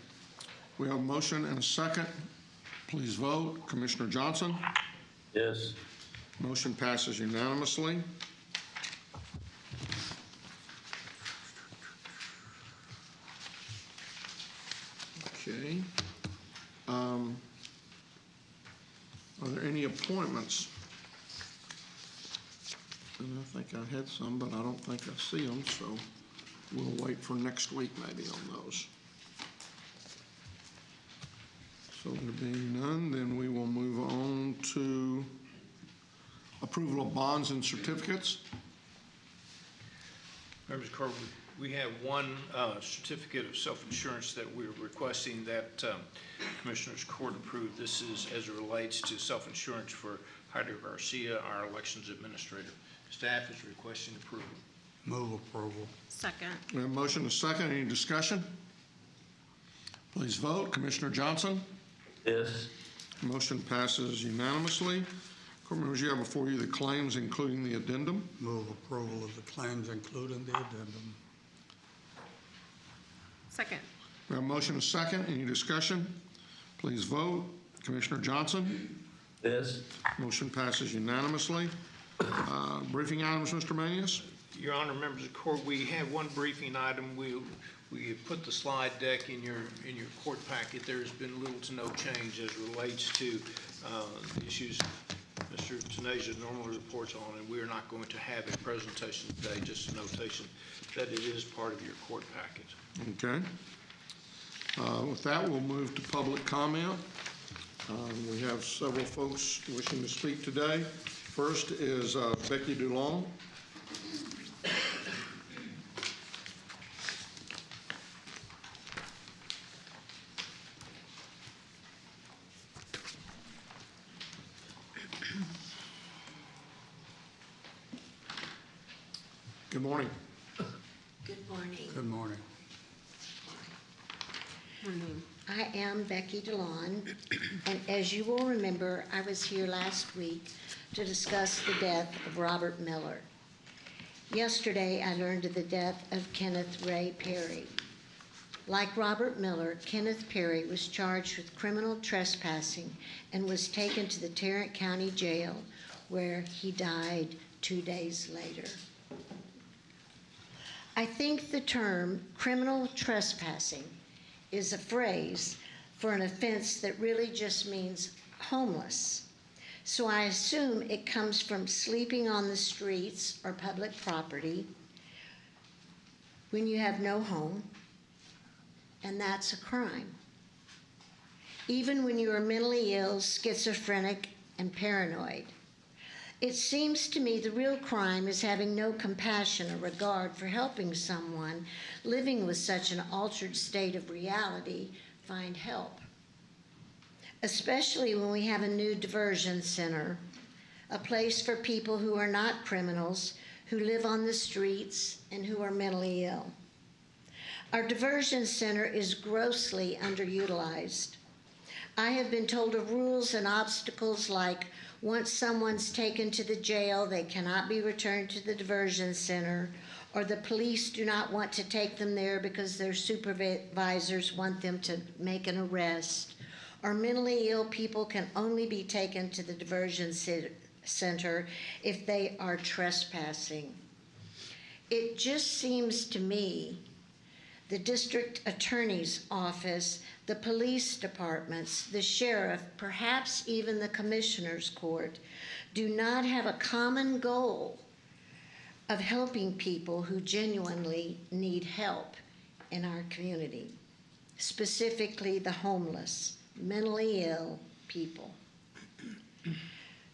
We have a motion and a second. Please vote. Commissioner Johnson? Yes. Motion passes unanimously. Okay. Are there any appointments? And I think I had some, but I don't think I see them, so we'll wait for next week maybe on those. So there being none, then we will move on to approval of bonds and certificates. Members of the court, we have one certificate of self-insurance that we're requesting that Commissioners Court approve. This is as it relates to self-insurance for Heidi Garcia, our elections administrator. Staff is requesting approval. Move approval. Second. We have a motion and a second. Any discussion? Please vote. Commissioner Johnson? Yes. Motion passes unanimously. Court members, you have before you the claims, including the addendum. Move approval of the claims, including the addendum. Second. We have a motion and a second. Any discussion? Please vote. Commissioner Johnson? Yes. Motion passes unanimously. Briefing items, Mr. Manius? Your Honor, members of the court, we have one briefing item. We have put the slide deck in your court packet. There's been little to no change as relates to the issues Mr. Tenasia normally reports on, and we are not going to have a presentation today, just a notation that it is part of your court packet. Okay. With that, we'll move to public comment. We have several folks wishing to speak today. First is Becky DeLong. Good morning. Good morning. Good morning. I am Becky DeLon, and as you will remember, I was here last week to discuss the death of Robert Miller. Yesterday, I learned of the death of Kenneth Ray Perry. Like Robert Miller, Kenneth Perry was charged with criminal trespassing and was taken to the Tarrant County Jail, where he died 2 days later. I think the term criminal trespassing is a phrase for an offense that really just means homeless. So I assume it comes from sleeping on the streets or public property when you have no home, and that's a crime. Even when you are mentally ill, schizophrenic, and paranoid. It seems to me the real crime is having no compassion or regard for helping someone living with such an altered state of reality find help. Especially when we have a new diversion center, a place for people who are not criminals, who live on the streets, and who are mentally ill. Our diversion center is grossly underutilized. I have been told of rules and obstacles like once someone's taken to the jail, they cannot be returned to the diversion center, or the police do not want to take them there because their supervisors want them to make an arrest, or mentally ill people can only be taken to the diversion center if they are trespassing. It just seems to me the district attorney's office, the police departments, the sheriff, perhaps even the commissioner's court, do not have a common goal of helping people who genuinely need help in our community, specifically the homeless, mentally ill people.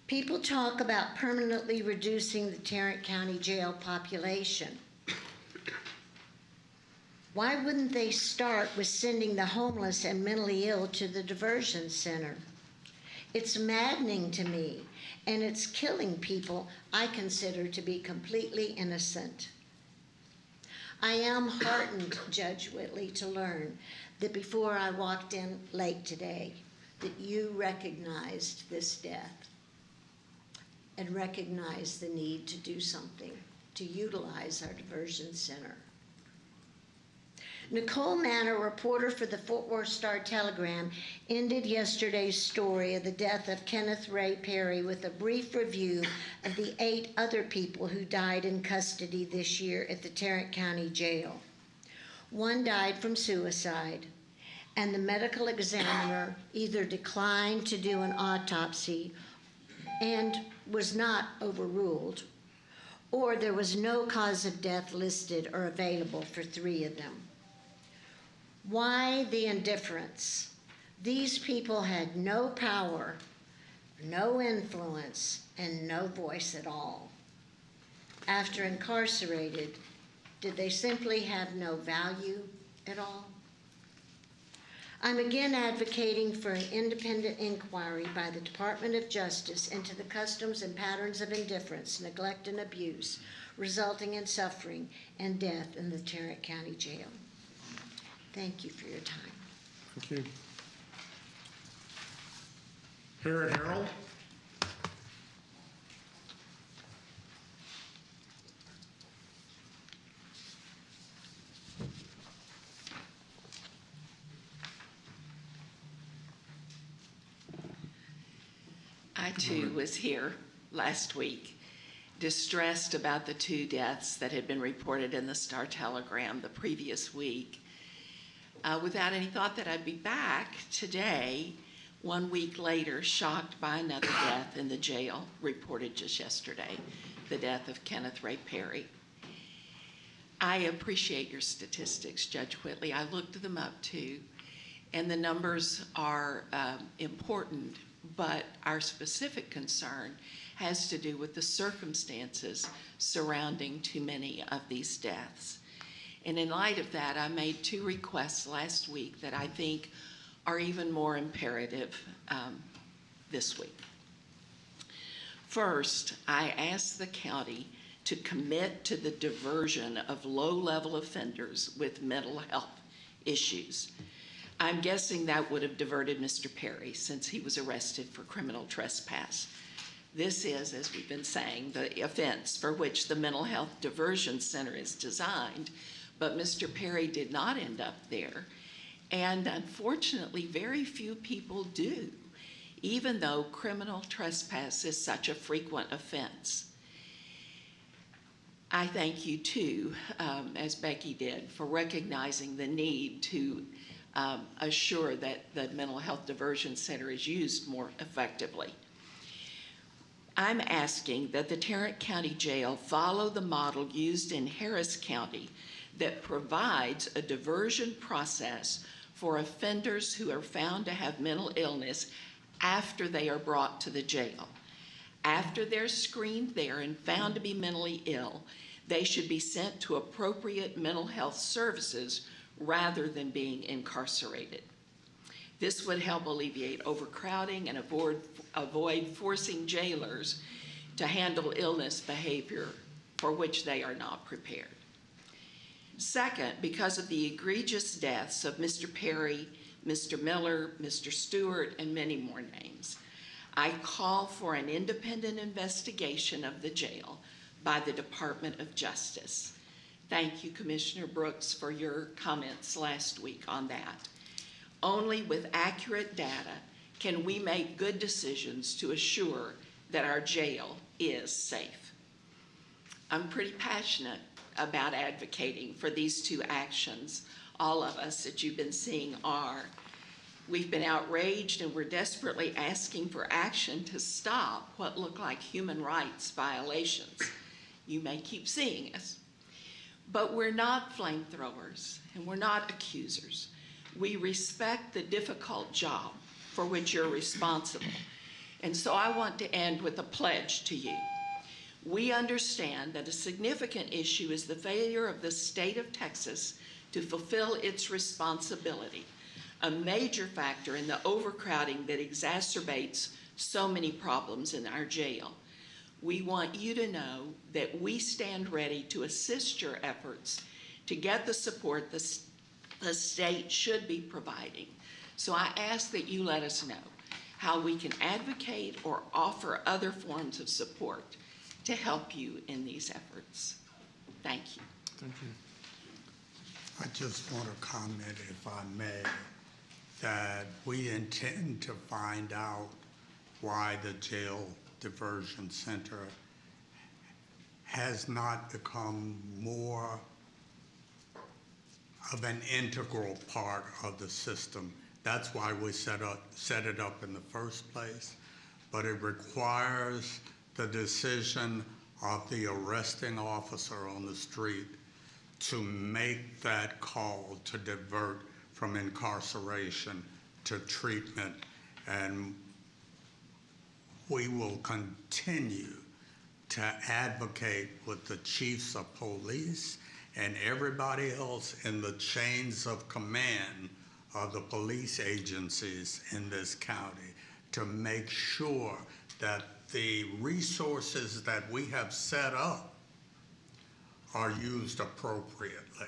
People talk about permanently reducing the Tarrant County Jail population. Why wouldn't they start with sending the homeless and mentally ill to the diversion center? It's maddening to me, and it's killing people I consider to be completely innocent. I am heartened, Judge Whitley, to learn that before I walked in late today, that you recognized this death and recognized the need to do something to utilize our diversion center. Nicole Manor, reporter for the Fort Worth Star-Telegram, ended yesterday's story of the death of Kenneth Ray Perry with a brief review of the 8 other people who died in custody this year at the Tarrant County Jail. One died from suicide, and the medical examiner either declined to do an autopsy and was not overruled, or there was no cause of death listed or available for 3 of them. Why the indifference? These people had no power, no influence, and no voice at all. After incarcerated, did they simply have no value at all? I'm again advocating for an independent inquiry by the Department of Justice into the customs and patterns of indifference, neglect, and abuse resulting in suffering and death in the Tarrant County Jail. Thank you for your time. Thank you. Harriet Harrell. I too was here last week, distressed about the 2 deaths that had been reported in the Star-Telegram the previous week. Without any thought that I'd be back today, 1 week later, shocked by another death in the jail, reported just yesterday, the death of Kenneth Ray Perry. I appreciate your statistics, Judge Whitley. I looked them up too, and the numbers are important, but our specific concern has to do with the circumstances surrounding too many of these deaths. And in light of that, I made 2 requests last week that I think are even more imperative this week. First, I asked the county to commit to the diversion of low-level offenders with mental health issues. I'm guessing that would have diverted Mr. Perry since he was arrested for criminal trespass. This is, as we've been saying, the offense for which the Mental Health Diversion Center is designed, but Mr. Perry did not end up there. And unfortunately, very few people do, even though criminal trespass is such a frequent offense. I thank you too, as Becky did, for recognizing the need to assure that the Mental Health Diversion Center is used more effectively. I'm asking that the Tarrant County Jail follow the model used in Harris County that provides a diversion process for offenders who are found to have mental illness after they are brought to the jail. After they're screened there and found to be mentally ill, they should be sent to appropriate mental health services rather than being incarcerated. This would help alleviate overcrowding and avoid forcing jailers to handle illness behavior for which they are not prepared. Second, because of the egregious deaths of Mr. Perry, Mr. Miller, Mr. Stewart, and many more names, I call for an independent investigation of the jail by the Department of Justice. Thank you, Commissioner Brooks, for your comments last week on that. Only with accurate data can we make good decisions to assure that our jail is safe. I'm pretty passionate about advocating for these two actions. All of us that you've been seeing are. We've been outraged and we're desperately asking for action to stop what look like human rights violations. You may keep seeing us. But we're not flamethrowers and we're not accusers. We respect the difficult job for which you're responsible. And so I want to end with a pledge to you. We understand that a significant issue is the failure of the state of Texas to fulfill its responsibility, a major factor in the overcrowding that exacerbates so many problems in our jail. We want you to know that we stand ready to assist your efforts to get the support the state should be providing. So I ask that you let us know how we can advocate or offer other forms of support to help you in these efforts. Thank you. Thank you. I just want to comment, if I may, that we intend to find out why the Jail Diversion Center has not become more of an integral part of the system. That's why we set it up in the first place. But it requires the decision of the arresting officer on the street to make that call to divert from incarceration to treatment. And we will continue to advocate with the chiefs of police and everybody else in the chains of command of the police agencies in this county to make sure that the resources that we have set up are used appropriately.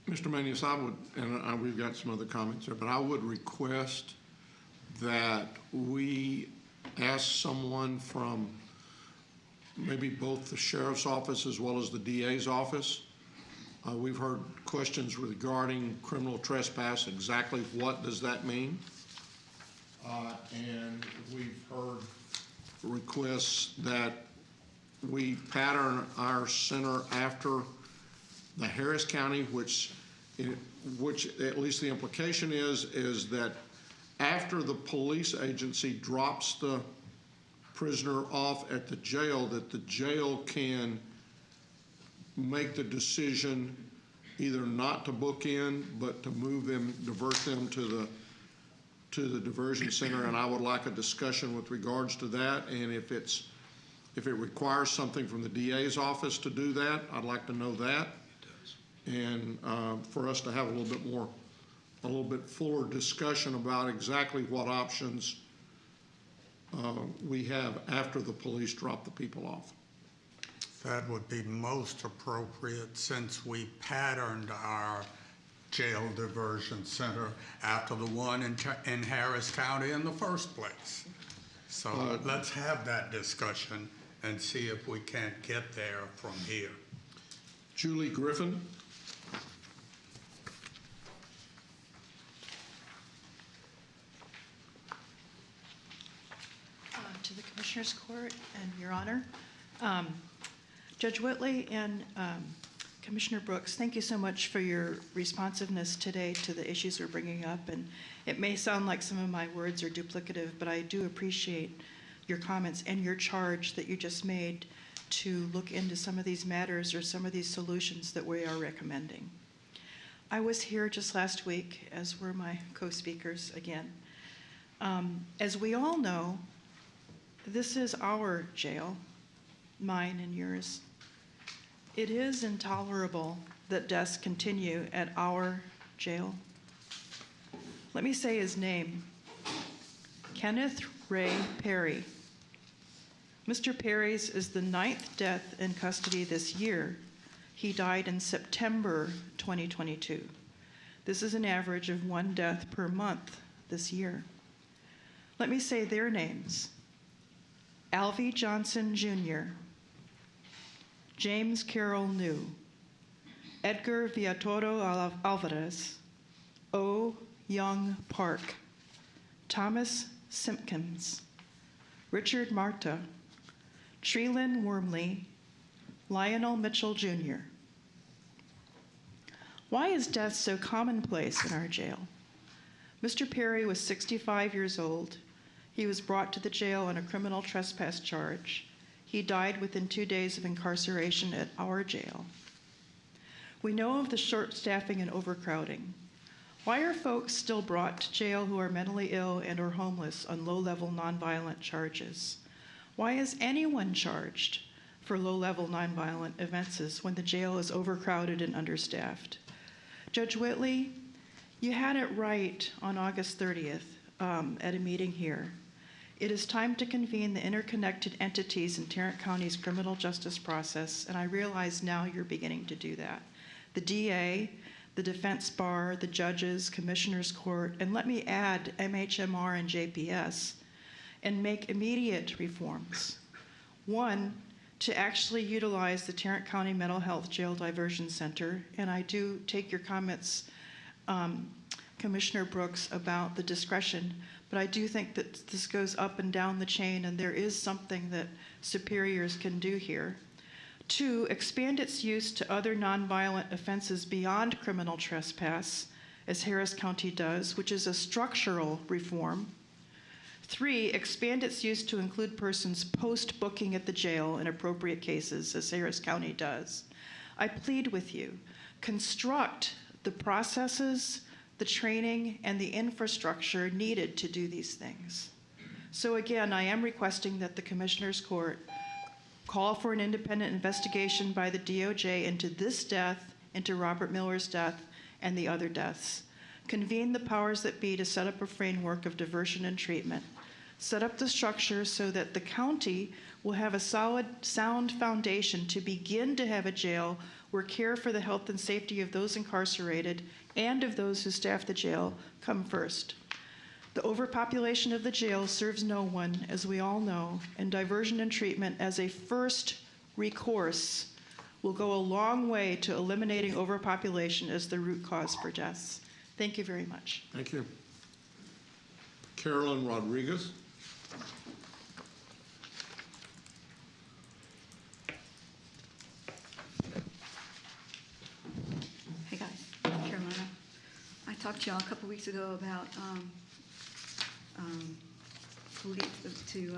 Mr. Manius, I would, and we've got some other comments there, but I would request that we ask someone from maybe both the sheriff's office as well as the DA's office. We've heard questions regarding criminal trespass. Exactly what does that mean? And we've heard requests that we pattern our center after the Harris County, which at least the implication is that after the police agency drops the prisoner off at the jail, that the jail can make the decision either not to book in, but to move them, divert them to the diversion center. And I would like a discussion with regards to that. And if it requires something from the DA's office to do that, I'd like to know that. And for us to have a little bit fuller discussion about exactly what options we have after the police drop the people off. That would be most appropriate since we patterned our jail diversion center after the one in Harris County in the first place. So let's have that discussion and see if we can't get there from here. Julie Griffin. To the Commissioners Court and Your Honor. Judge Whitley and Commissioner Brooks, thank you so much for your responsiveness today to the issues we're bringing up. And it may sound like some of my words are duplicative, but I do appreciate your comments and your charge that you just made to look into some of these matters or some of these solutions that we are recommending. I was here just last week, as were my co-speakers again. As we all know, this is our jail, mine and yours. It is intolerable that deaths continue at our jail. Let me say his name, Kenneth Ray Perry. Mr. Perry's is the 9th death in custody this year. He died in September 2022. This is an average of 1 death per month this year. Let me say their names. Alvy Johnson Jr., James Carroll New, Edgar Villatoro Alvarez, O. Young Park, Thomas Simpkins, Richard Marta, Treelyn Wormley, Lionel Mitchell Jr. Why is death so commonplace in our jail? Mr. Perry was 65 years old. He was brought to the jail on a criminal trespass charge. He died within 2 days of incarceration at our jail. We know of the short staffing and overcrowding. Why are folks still brought to jail who are mentally ill and or homeless on low-level nonviolent charges? Why is anyone charged for low-level nonviolent offenses when the jail is overcrowded and understaffed? Judge Whitley, you had it right on August 30th at a meeting here. It is time to convene the interconnected entities in Tarrant County's criminal justice process, and I realize now you're beginning to do that. The DA, the defense bar, the judges, commissioners court, and let me add MHMR and JPS, and make immediate reforms. One, to actually utilize the Tarrant County Mental Health Jail Diversion Center, and I do take your comments, Commissioner Brooks, about the discretion, but I do think that this goes up and down the chain and there is something that superiors can do here. Two, expand its use to other nonviolent offenses beyond criminal trespass, as Harris County does, which is a structural reform. Three, expand its use to include persons post-booking at the jail in appropriate cases, as Harris County does. I plead with you, construct the processes, the training, and the infrastructure needed to do these things. So again, I am requesting that the Commissioners Court call for an independent investigation by the DOJ into this death, into Robert Miller's death, and the other deaths. Convene the powers that be to set up a framework of diversion and treatment. Set up the structure so that the county will have a solid, sound foundation to begin to have a jail where care for the health and safety of those incarcerated and of those who staff the jail come first. The overpopulation of the jail serves no one, as we all know, and diversion and treatment as a first recourse will go a long way to eliminating overpopulation as the root cause for deaths. Thank you very much. Thank you. Carolyn Rodriguez. Hey guys, Carolina. I talked to y'all a couple weeks ago about to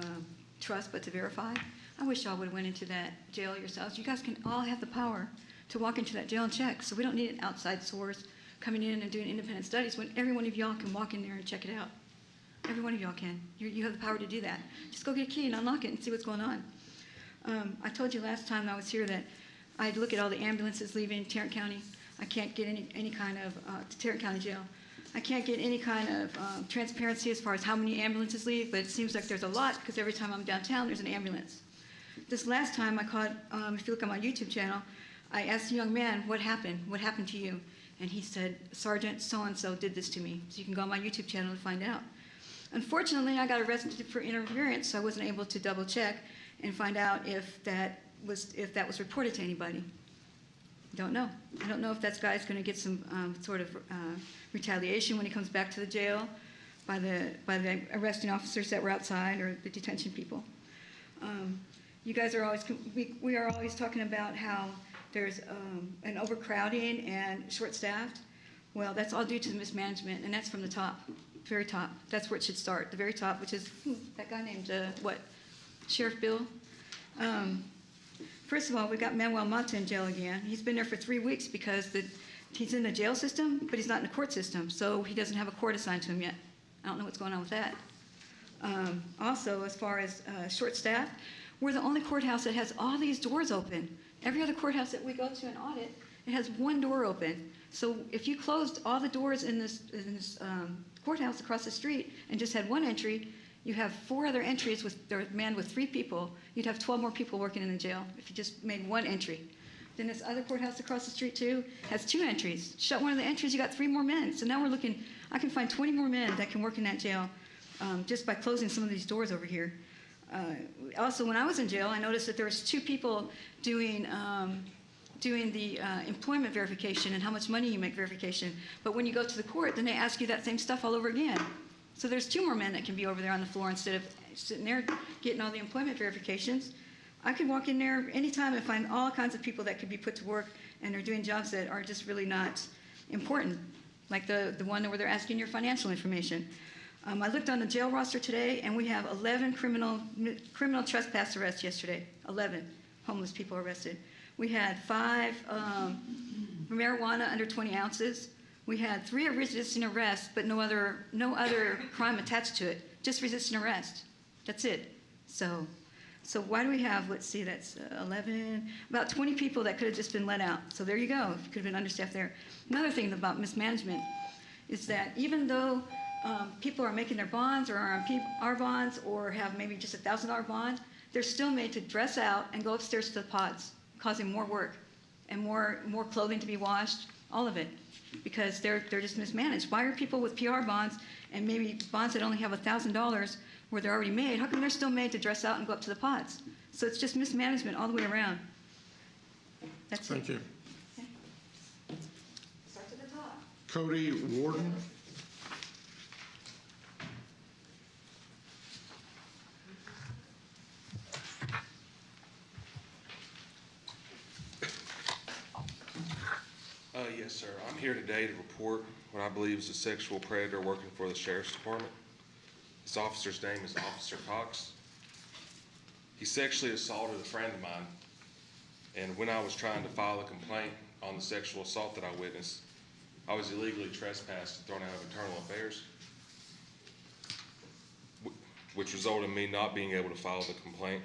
trust but to verify. I wish y'all would have went into that jail yourselves. You guys can all have the power to walk into that jail and check, so we don't need an outside source coming in and doing independent studies when every one of y'all can walk in there and check it out. Every one of y'all can. You have the power to do that. Just go get a key and unlock it and see what's going on. I told you last time I was here that I'd look at all the ambulances leaving Tarrant County. I can't get any kind of, Tarrant County Jail. I can't get any kind of transparency as far as how many ambulances leave, but it seems like there's a lot because every time I'm downtown, there's an ambulance. This last time I caught, if you look on my YouTube channel, I asked a young man, what happened? What happened to you? And he said, Sergeant so-and-so did this to me. So you can go on my YouTube channel to find out. Unfortunately, I got arrested for interference, so I wasn't able to double check and find out if that was reported to anybody. Don't know. I don't know if that guy's going to get some sort of retaliation when he comes back to the jail by the arresting officers that were outside or the detention people. You guys are always, we are always talking about how there's an overcrowding and short-staffed. Well, that's all due to the mismanagement, and that's from the top, very top. That's where it should start, the very top, which is that guy named, Sheriff Bill? First of all, we got Manuel Mata in jail again. He's been there for 3 weeks because he's in the jail system, but he's not in the court system, so he doesn't have a court assigned to him yet. I don't know what's going on with that. Also, as far as short staff, we're the only courthouse that has all these doors open. Every other courthouse that we go to and audit, it has one door open. So if you closed all the doors in this courthouse across the street and just had one entry, you have 4 other entries they're manned with 3 people. You'd have 12 more people working in the jail if you just made one entry. Then this other courthouse across the street too has 2 entries. Shut one of the entries, you got 3 more men. So now we're looking, I can find 20 more men that can work in that jail just by closing some of these doors over here. Also, when I was in jail, I noticed that there was 2 people doing the employment verification and how much money you make verification. But when you go to the court, then they ask you that same stuff all over again. So there's 2 more men that can be over there on the floor instead of sitting there getting all the employment verifications. I could walk in there anytime and find all kinds of people that could be put to work, and they're doing jobs that are just really not important, like the one where they're asking your financial information. I looked on the jail roster today, and we have 11 criminal trespass arrests yesterday. 11 homeless people arrested. We had 5 marijuana under 20 ounces. We had 3 resisting arrests, but no other crime attached to it. Just resisting arrest. That's it. So why do we have? Let's see. That's 11. About 20 people that could have just been let out. So there you go. Could have been understaffed there. Another thing about mismanagement is that even though people are making their bonds or are on our bonds or have maybe just $1,000 bond, they're still made to dress out and go upstairs to the pods, causing more work and more clothing to be washed, all of it, because they're just mismanaged. Why are people with PR bonds and maybe bonds that only have $1,000 where they're already made, how come they're still made to dress out and go up to the pods? So it's just mismanagement all the way around. That's Thank you. Okay. Start to the top. Cody Warden. Yes, sir. I'm here today to report what I believe is a sexual predator working for the Sheriff's Department. This officer's name is Officer Cox. He sexually assaulted a friend of mine, and when I was trying to file a complaint on the sexual assault that I witnessed, I was illegally trespassed and thrown out of internal affairs, which resulted in me not being able to file the complaint.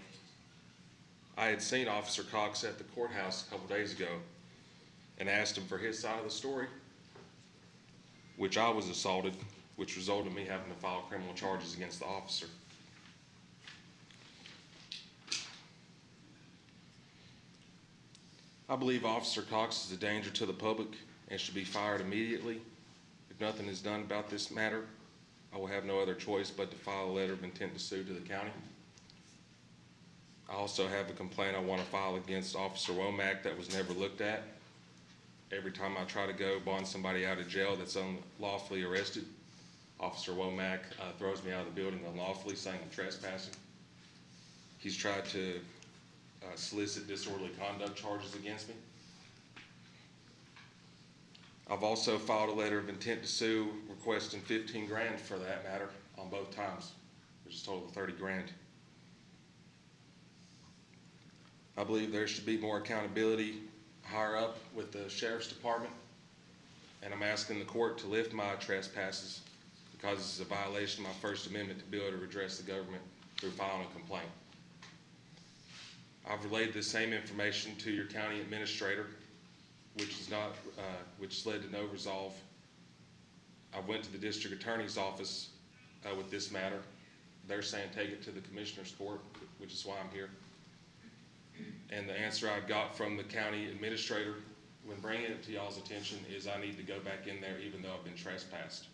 I had seen Officer Cox at the courthouse a couple days ago and asked him for his side of the story, which I was assaulted, which resulted in me having to file criminal charges against the officer. I believe Officer Cox is a danger to the public and should be fired immediately. If nothing is done about this matter, I will have no other choice but to file a letter of intent to sue to the county. I also have a complaint I want to file against Officer Womack that was never looked at. Every time I try to go bond somebody out of jail that's unlawfully arrested, Officer Womack throws me out of the building unlawfully, saying I'm trespassing. He's tried to solicit disorderly conduct charges against me. I've also filed a letter of intent to sue requesting $15 grand for that matter on both times, which is a total of $30 grand. I believe there should be more accountability higher up with the Sheriff's Department, and I'm asking the court to lift my trespasses because this is a violation of my First Amendment to be able to redress the government through filing a complaint. I've relayed the same information to your county administrator, which has led to no resolve. I went to the district attorney's office with this matter. They're saying take it to the commissioner's court, which is why I'm here. And the answer I got from the county administrator when bringing it to y'all's attention is I need to go back in there even though I've been trespassed.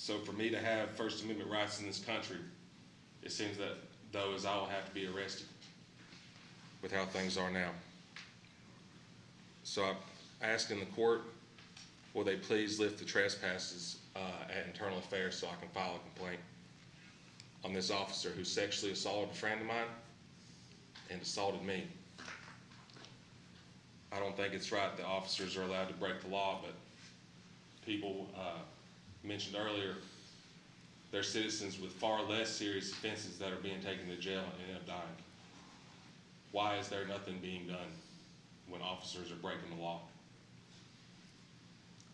So for me to have First Amendment rights in this country, it seems that though as I will have to be arrested with how things are now. So I asked in the court, will they please lift the trespasses at Internal Affairs so I can file a complaint on this officer who sexually assaulted a friend of mine and assaulted me. I don't think it's right that officers are allowed to break the law, but people mentioned earlier, they're citizens with far less serious offenses that are being taken to jail and end up dying. Why is there nothing being done when officers are breaking the law?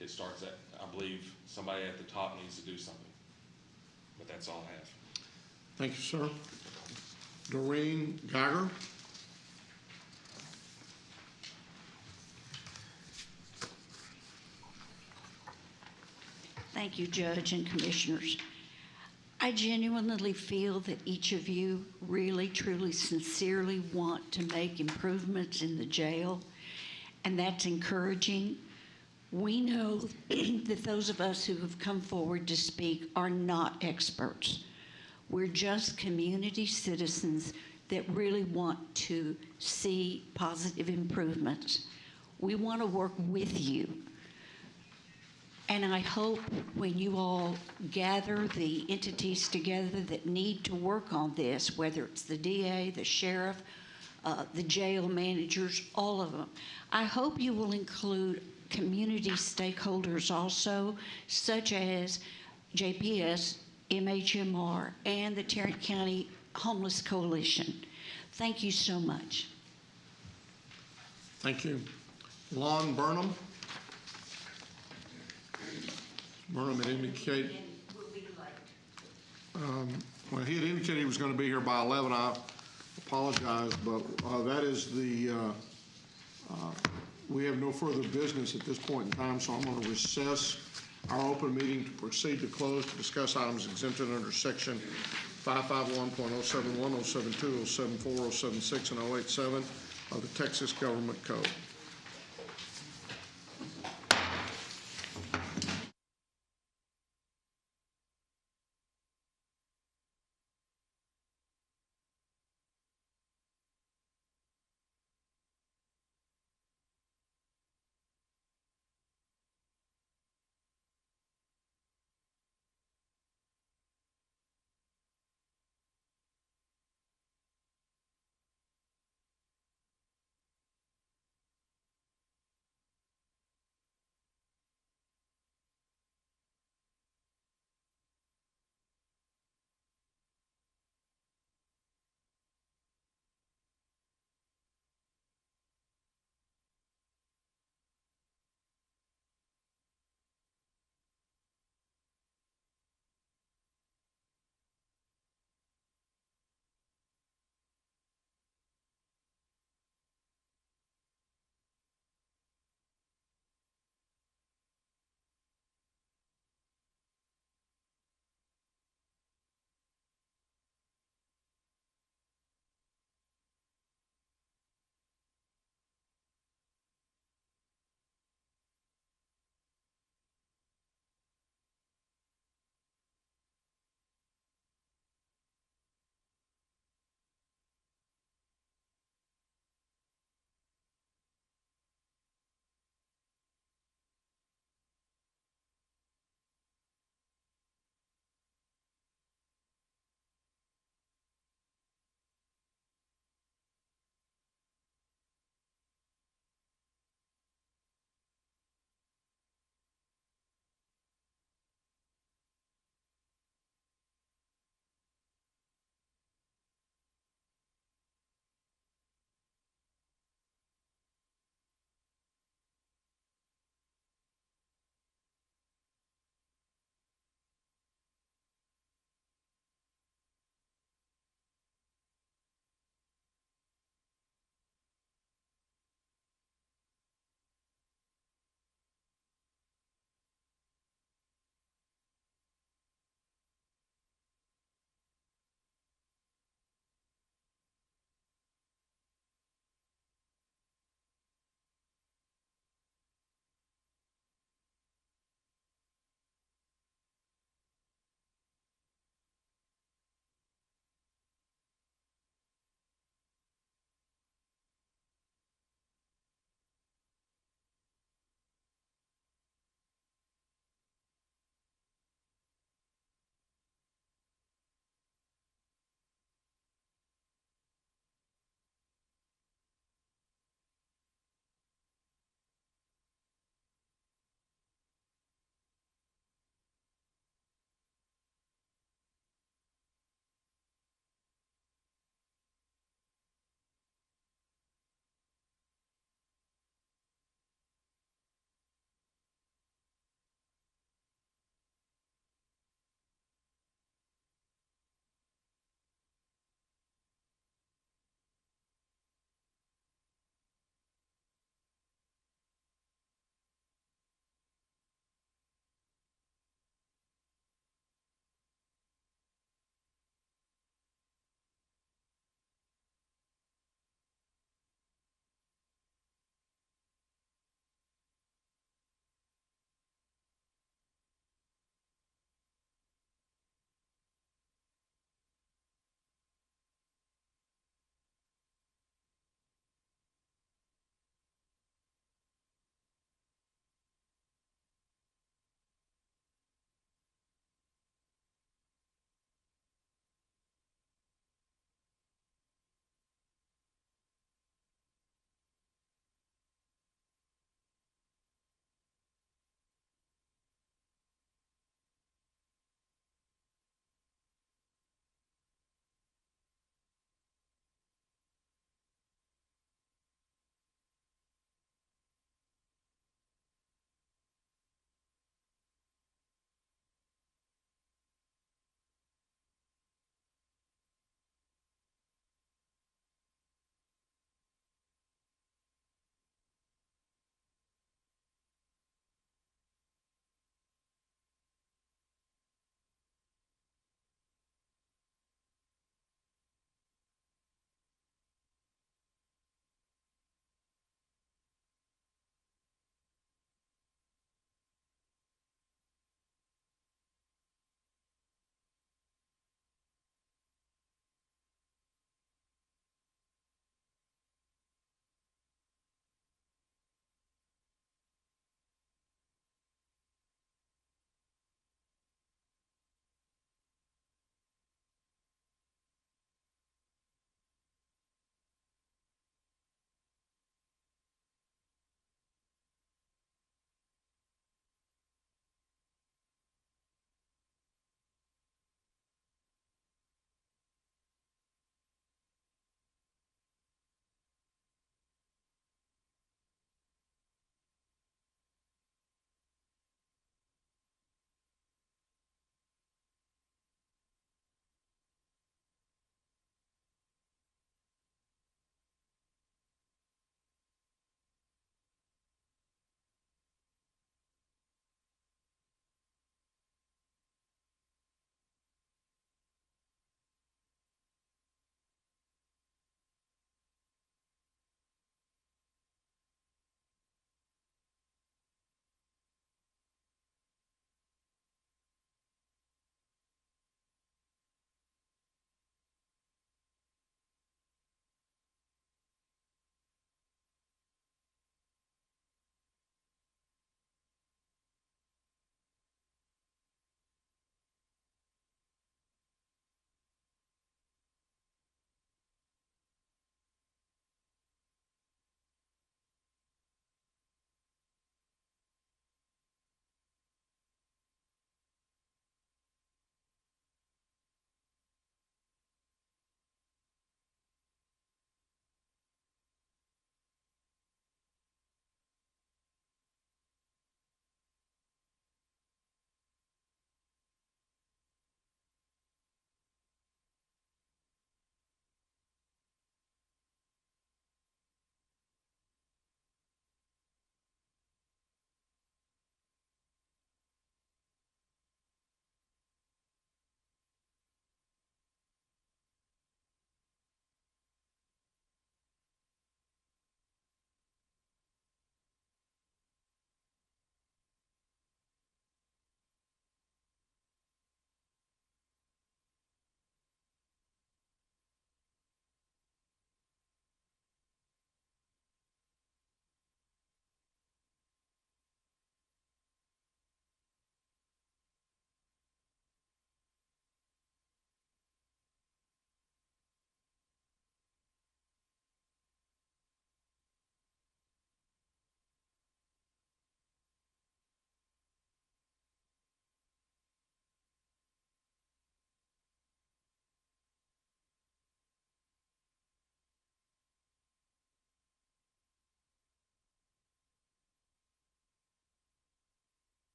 It starts at, I believe, somebody at the top needs to do something. But that's all I have. Thank you, sir. Doreen Geiger. Thank you, Judge and Commissioners. I genuinely feel that each of you really, truly, sincerely want to make improvements in the jail, and that's encouraging. We know that those of us who have come forward to speak are not experts. We're just community citizens that really want to see positive improvements. We want to work with you. And I hope when you all gather the entities together that need to work on this, whether it's the DA, the sheriff, the jail managers, all of them, I hope you will include community stakeholders also, such as JPS, MHMR, and the Tarrant County Homeless Coalition. Thank you so much. Thank you. Lon Burnham. Burnham had indicated, well, he had indicated he was going to be here by 11. I apologize, but that is the, we have no further business at this point in time, so I'm going to recess our open meeting to proceed to close to discuss items exempted under Section 551.071, 072, 074, 076, and 087 of the Texas Government Code.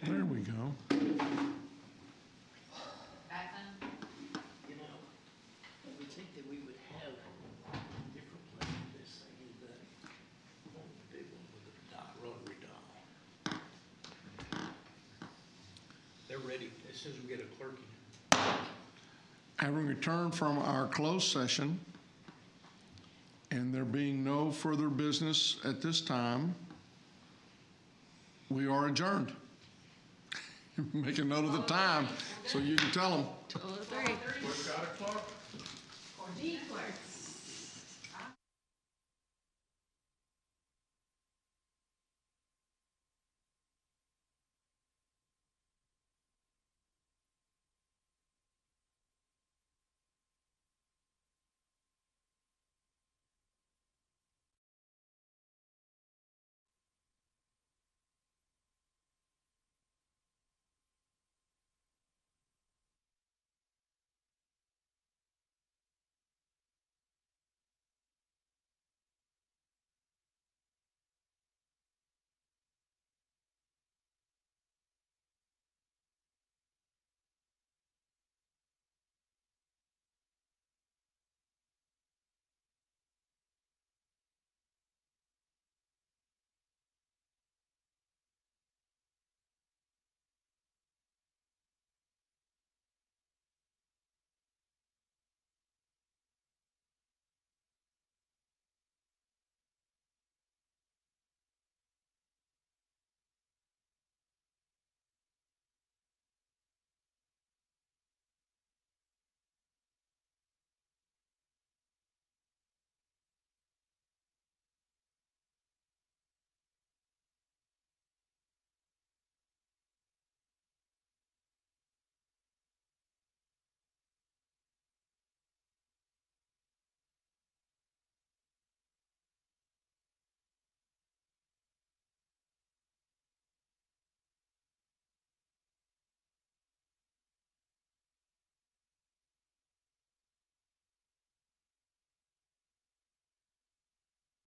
There we go. You know, I would think that we would have different plans for this thing today. Big one with a rotary dial. They're ready as soon as we get a clerk in. Having returned from our closed session, and there being no further business at this time, we are adjourned. Make a note of the time so you can tell them. 2:03. We've got a clock. Or D clerks.